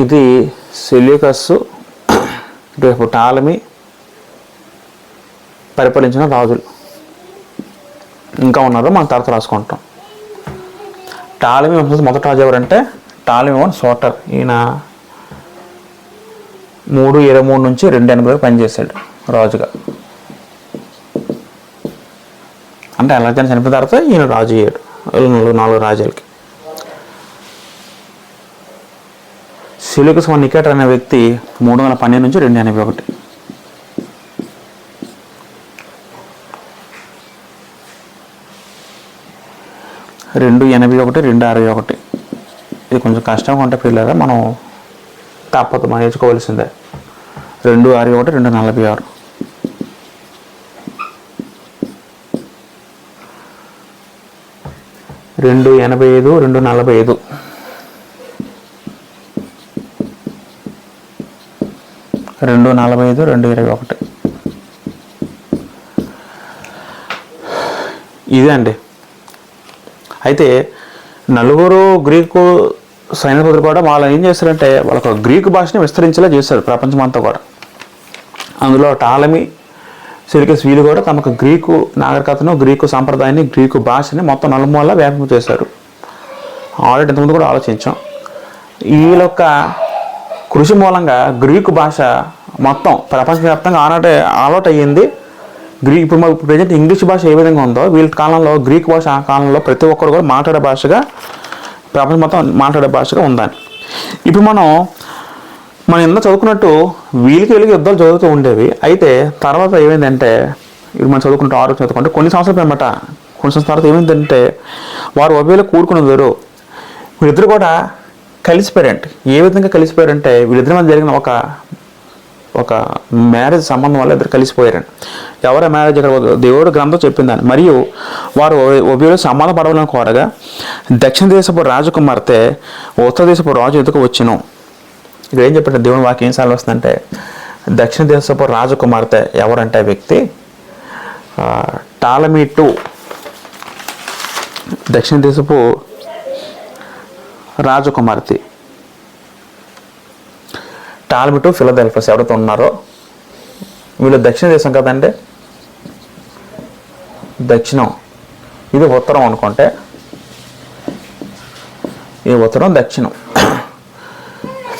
ఇది సెల్యూకస్ రేపు టాలమీ పరిపాలించిన రాజులు ఇంకా ఉన్నారు, మనం తర్వాత రాసుకుంటాం. టాలమీ మొదటి రాజు ఎవరంటే టాలమీ 1 సోటర్. ఈయన 323 నుంచి 280 పనిచేశాడు రాజుగా. అంటే అలెగ్జాండర్ చనిపోయిన తర్వాత ఈయన రాజు అయ్యాడు 4 రాజ్యాలకి. సెల్యూకస్ నికేటర్ అనే వ్యక్తి 312 నుంచి 281. రెండు 81, 261. ఇది కొంచెం కష్టంగా ఉంటే పిల్లగా మనం తప్పదు, మనం నేర్చుకోవాల్సిందే. 261, 246. రెండు 85, 245. 245, 221. ఇదే అండి. అయితే నలుగురు గ్రీకు సైనికులు కూడా వాళ్ళు ఏం చేశారంటే వాళ్ళకు గ్రీకు భాషని విస్తరించేలా చేశారు ప్రపంచమంతా కూడా. అందులో టాలమీ, సెల్యూకస్ వీళ్ళు కూడా తమకు గ్రీకు నాగరికతను, గ్రీకు సాంప్రదాయాన్ని, గ్రీకు భాషని మొత్తం నలుమూల వ్యాపింప చేశారు. ఆల్రెడీ ఇంతకుముందు కూడా ఆలోచించాం. వీళ్ళ యొక్క కృషి మూలంగా గ్రీకు భాష మొత్తం ప్రపంచవ్యాప్తంగా అలవాటు అయ్యింది. ఇప్పుడు ప్రజెంట్ ఇంగ్లీష్ భాష ఏ విధంగా ఉందో వీళ్ళ కాలంలో గ్రీక్ భాష ఆ కాలంలో ప్రతి ఒక్కరు కూడా మాట్లాడే భాషగా, ప్రపంచం మొత్తం మాట్లాడే భాషగా ఉందని. ఇప్పుడు మనం ఎంత చదువుకున్నట్టు వీళ్ళకి యుద్ధాలు చదువుతూ ఉండేవి. అయితే తర్వాత ఏమైందంటే ఇప్పుడు మనం చదువుకుంటే కొన్ని సంవత్సరాల పిమ్మట కొన్ని సంవత్సరాల తర్వాత ఏమైందంటే వారు ఒబేలో కూడుకుని వేరు. వీళ్ళిద్దరు కూడా కలిసిపోయారంటే ఏ విధంగా కలిసిపోయారంటే వీళ్ళిద్దరి మధ్య జరిగిన ఒక మ్యారేజ్ సంబంధం వల్ల ఇద్దరు కలిసిపోయారండి. ఎవరి మ్యారేజ్ ఇక్కడ దేవుడు గ్రంథం చెప్పిందని. మరియు వారు ఒబేలో సంబంధ పడవలను కోరగా దక్షిణ దేశపు రాజకుమార్తె ఉత్తర దేశపు రాజు ఎదుకు వచ్చును. ఇక్కడ ఏం చెప్పండి దేవుని వాక్యం ఏం సార్లు వస్తుందంటే దక్షిణ దేశపు రాజకుమార్తె ఎవరంటే వ్యక్తి టాలమీ 2 దక్షిణ దేశపు రాజకుమార్తె. టాలమీ 2 ఫిలదెల్ఫస్ ఎవరైతే ఉన్నారో వీళ్ళు దక్షిణ దేశం కదండి, దక్షిణం. ఇది ఉత్తరం అనుకుంటే, ఇది ఉత్తరం, దక్షిణం.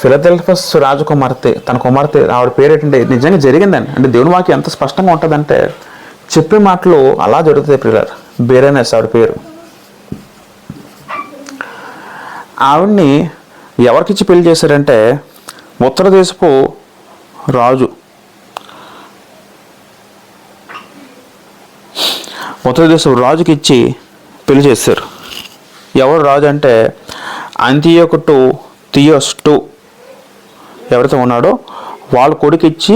ఫిలదెల్ఫస్ రాజకుమార్తె తన కుమార్తె ఆవిడ పేరు ఏంటంటే నిజంగా జరిగిందండి. అంటే దేవుని వాక్యం ఎంత స్పష్టంగా ఉంటుందంటే చెప్పే మాటలు అలా జరుగుతాయి పిల్లలు. బెరెనస్ ఆవిడ పేరు. ఆవిడ్ని ఎవరికిచ్చి పెళ్లి చేశారంటే ఉత్తర దేశపు రాజు, ఉత్తర దేశపు రాజుకి ఇచ్చి పెళ్లి చేశారు. ఎవరు రాజు అంటే అంతియోకు థియోస్ 2 ఎవరైతే ఉన్నాడో వాళ్ళ కొడుకు ఇచ్చి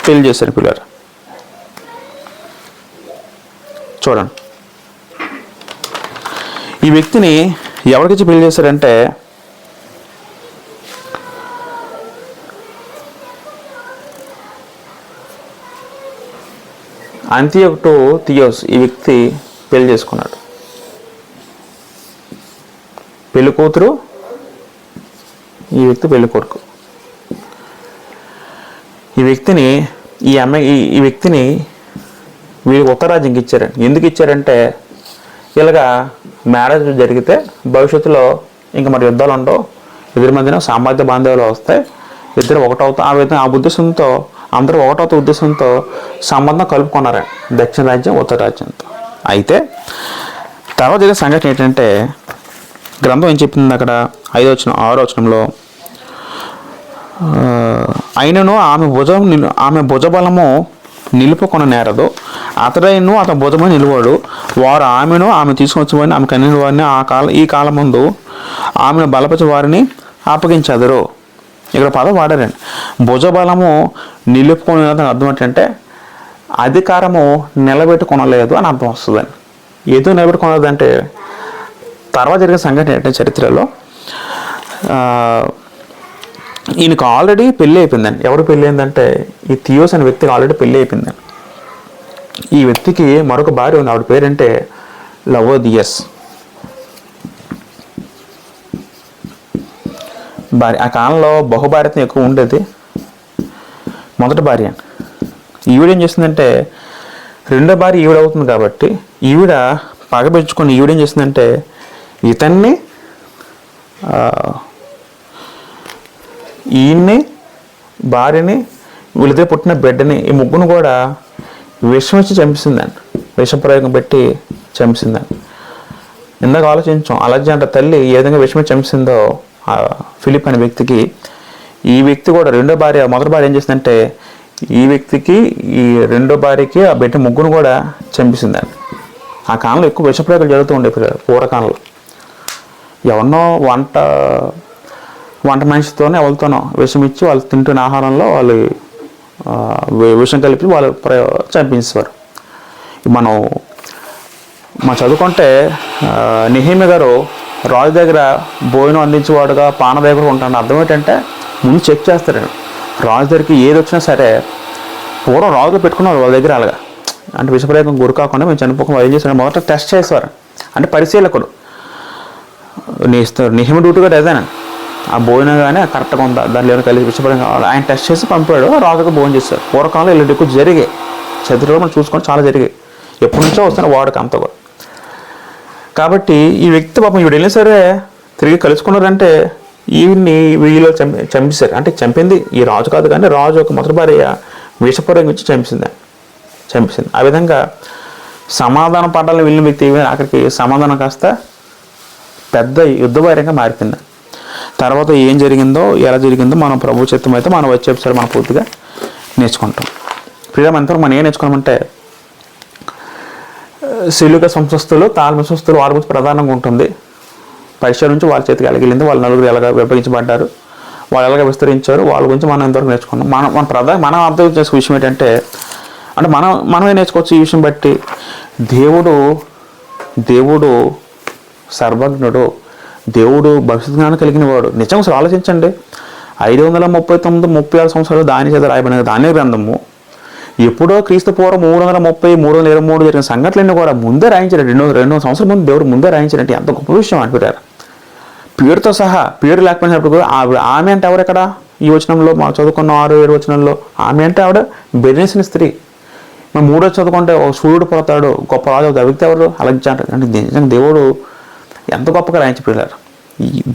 పెళ్లి చేశారు పిల్లలు. చూడండి ఈ వ్యక్తిని ఎవరికిచ్చి పెళ్లి చేశారంటే అంతియోకు థియోస్ ఈ వ్యక్తి పెళ్లి చేసుకున్నాడు. పెళ్లి కూతురు, ఈ వ్యక్తి పెళ్లి కొడుకు. ఈ వ్యక్తిని వీళ్ళకి ఉత్తరాజ్యంకి ఇచ్చారండి. ఎందుకు ఇచ్చారంటే ఇలాగా మ్యారేజ్ జరిగితే భవిష్యత్తులో ఇంకా మరి యుద్ధాలు ఉండవు, ఎదురు మధ్యన సామర్థ్య బాంధవ్యాలు వస్తాయి, ఇద్దరు ఒకటవుతా ఆ విధంగా ఆ ఉద్దేశంతో అందరూ ఒకటవుతా ఉద్దేశంతో సంబంధం కలుపుకున్నారు దక్షిణ రాజ్యం ఉత్తర రాజ్యంతో. అయితే తర్వాత జరిగిన సంఘటన ఏంటంటే గ్రంథం ఏం చెప్పింది అక్కడ 5వ వచనం 6వ వచనంలో, అయినను ఆమె భుజబలము నిలుపుకొన నేరదు, అతడైను అతని భుజము నిలువాడు, వారు ఆమె తీసుకొచ్చి ఆమె కన్నిన వారిని ఈ కాలం ముందు ఆమెను బలపరిచి వారిని అప్పగించెదరు. ఇక్కడ పదం వాడారండి. భుజబలము నిలుపుకొని అర్థం ఏంటంటే అధికారము నిలబెట్టుకొనలేదు అని అర్థం వస్తుందని. ఏదో నిలబెట్టుకోలేదంటే తర్వాత జరిగిన సంఘటన ఏంటంటే చరిత్రలో ఈయనకు ఆల్రెడీ పెళ్ళి అయిపోయిందండి. ఎవరు పెళ్ళి అయిందంటే ఈ థియోస్ అనే వ్యక్తికి ఆల్రెడీ పెళ్ళి అయిపోయిందండి. ఈ వ్యక్తికి మరొక భార్య ఉంది, ఆవిడ పేరంటే లవోదియస్ భార్య. ఆ కాలంలో బహుభార్యత్వం ఎక్కువ ఉండేది. మొదటి భార్య ఈవిడ ఏం చేస్తుందంటే రెండో భార్య ఈవిడ అవుతుంది కాబట్టి ఈవిడ పగపెంచుకొని ఈవిడ ఏం చేస్తుందంటే ఇతన్ని ఈయన్ని భార్యని వీళ్ళిద్దరు పుట్టిన బిడ్డని ఈ ముగ్గురు కూడా విషం వచ్చి చంపిస్తుందండి. విషప్రయోగం పెట్టి చంపిస్తుందండి. ఇందాక ఆలోచించాం అలెగ్జాండర్ తల్లి ఏ విధంగా విషం చంపిస్తుందో ఫిలిప్ అనే వ్యక్తికి, ఈ వ్యక్తి కూడా రెండో భార్య మొదటి భార్య ఏం చేసిందంటే ఈ వ్యక్తికి ఈ రెండో భార్యకి ఆ బిడ్డ ముగ్గురు కూడా చంపిస్తుందండి. ఆ కాలంలో ఎక్కువ విషప్రయోగాలు జరుగుతూ ఉండే పూర్వకాలంలో. ఎవరినో వంట మనిషితోనే ఎవరితోనో విషం ఇచ్చి వాళ్ళు తింటున్న ఆహారంలో వాళ్ళు విషం కలిపి వాళ్ళు చంపించేవారు. మనం చదువుకుంటే నెహెమ్యా గారు రాజు దగ్గర భోజనం అందించేవాడుగా పాన దగ్గర ఉంటాడు. అర్థం ఏంటంటే ముందు చెక్ చేస్తారండి. రాజు దగ్గరికి ఏది వచ్చినా సరే పూర్వం రాజులు పెట్టుకున్నారు వాళ్ళ దగ్గర అలాగా, అంటే విషప్రయోగం గురి కాకుండా మేము చనిపోకుండా ఏం చేస్తారు మొదట టెస్ట్ చేసేవారు. అంటే పరిశీలకుడు నెహెమ్యా డ్యూటీ కూడా అదేనా, ఆ భోజనం కానీ కరెక్ట్గా ఉందా దాంట్లో ఏమైనా కలిసి విషప్రయోగం ఆయన టెస్ట్ చేసి పంపాడు. రాజుగా భోజనం చేస్తారు. పూర్వకాలంలో ఇలాంటి ఎక్కువ జరిగాయి. చరిత్రలో మనం చూసుకొని చాలా జరిగాయి. ఎప్పటి నుంచో వస్తున్న వాడుక అంతా కూడా. కాబట్టి ఈ వ్యక్తి పాపం ఈవిడ వెళ్ళినా సరే తిరిగి కలుసుకున్నారంటే ఈవిడ్ని వీళ్ళు చంపేశారు. అంటే చంపింది ఈ రాజు కాదు కానీ రాజు ఒక మొదటి భార్య విషప్రయోగం ఇచ్చి చంపేసింది. ఆ విధంగా సమాధానం పడాలని వెళ్ళిన వ్యక్తి ఆఖరికి సమాధానం కాస్త పెద్ద యుద్ధభార్యంగా మారిపోయింది. తర్వాత ఏం జరిగిందో ఎలా జరిగిందో మనం ప్రభు చిత్తం అయితే మనం వచ్చే ఎపిసోడ్ మనం పూర్తిగా నేర్చుకుంటాం. ఫ్రీడమ్ అంతా మనం ఏం నేర్చుకోమంటే శిలుక సంస్థలు తాళ సంస్థలు వారి గురించి ప్రధానంగా ఉంటుంది. పరీక్ష నుంచి వాళ్ళ చేతికి ఎలాగెళ్ళింది, వాళ్ళ నలుగురు ఎలాగ విభజించబడ్డారు, వాళ్ళు ఎలాగ విస్తరించారు, వాళ్ళ గురించి మనం ఎంతవరకు నేర్చుకున్నాం. మనం అర్థం చేసే విషయం ఏంటంటే అంటే మనమే నేర్చుకోవచ్చు ఈ విషయం బట్టి. దేవుడు సర్వజ్ఞుడు, దేవుడు భవిష్యత్ జ్ఞానం కలిగిన వాడు. నిజంగా అసలు ఆలోచించండి, 539-36 సంవత్సరాలు దాని చేత రాయబడిన దాని గ్రంథము ఎప్పుడో క్రీస్తు పూర్వం 330-323 జరిగిన సంఘటనలన్నీ కూడా ముందే రాయించారు. 2 సంవత్సరాల ముందు దేవుడు ముందే రాయించారంటే ఎంత గొప్ప విషయం అంటారు. పేరుతో సహా, పేరు లేకపోయినప్పుడు కూడా ఆమె అంటే ఎవరు ఎక్కడ ఈ వచనంలో మనం చదువుకున్న 6-7 వచనంలో ఆమె అంటే ఆవిడ బెర్నిసిన స్త్రీ. మనం 3వ చదువుకుంటే ఒక సూర్యుడు పోతాడు గొప్ప రాజు వ్యక్తి ఎవరు అలెగ్జాండర్. అంటే నిజంగా దేవుడు ఎంత గొప్పగా రాయించిపోయారు.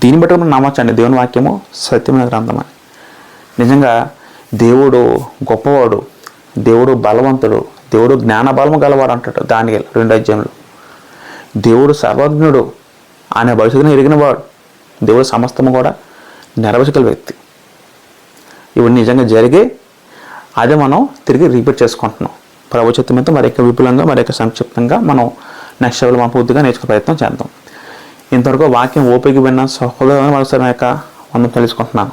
దీన్ని బట్టి మనం నమ్మచ్చండి దేవుని వాక్యము సత్యమైన గ్రంథం అని. నిజంగా దేవుడు గొప్పవాడు, దేవుడు బలవంతుడు, దేవుడు జ్ఞానబలము గలవాడు అంటాడు దానియేలు 2వ అధ్యాయంలో. దేవుడు సర్వజ్ఞుడు, ఆయన భవిష్యత్తును ఎరిగినవాడు, దేవుడు సమస్తము కూడా నెరవేర్చగల వ్యక్తి. ఇవన్నీ నిజంగా జరిగి అదే మనం తిరిగి రిపీట్ చేసుకుంటున్నాం. ప్రభు చిత్తమైతే మరొక విపులంగా మరొక సంక్షిప్తంగా మనం నెక్స్ట్ లెవెల్ మనం పూర్తిగా నేర్చుకునే ప్రయత్నం చేద్దాం. ఇంతవరకు వాక్యం ఓపిక విన్న సహోదరులను మనసు యొక్క వందనం తెలుసుకుంటున్నాను.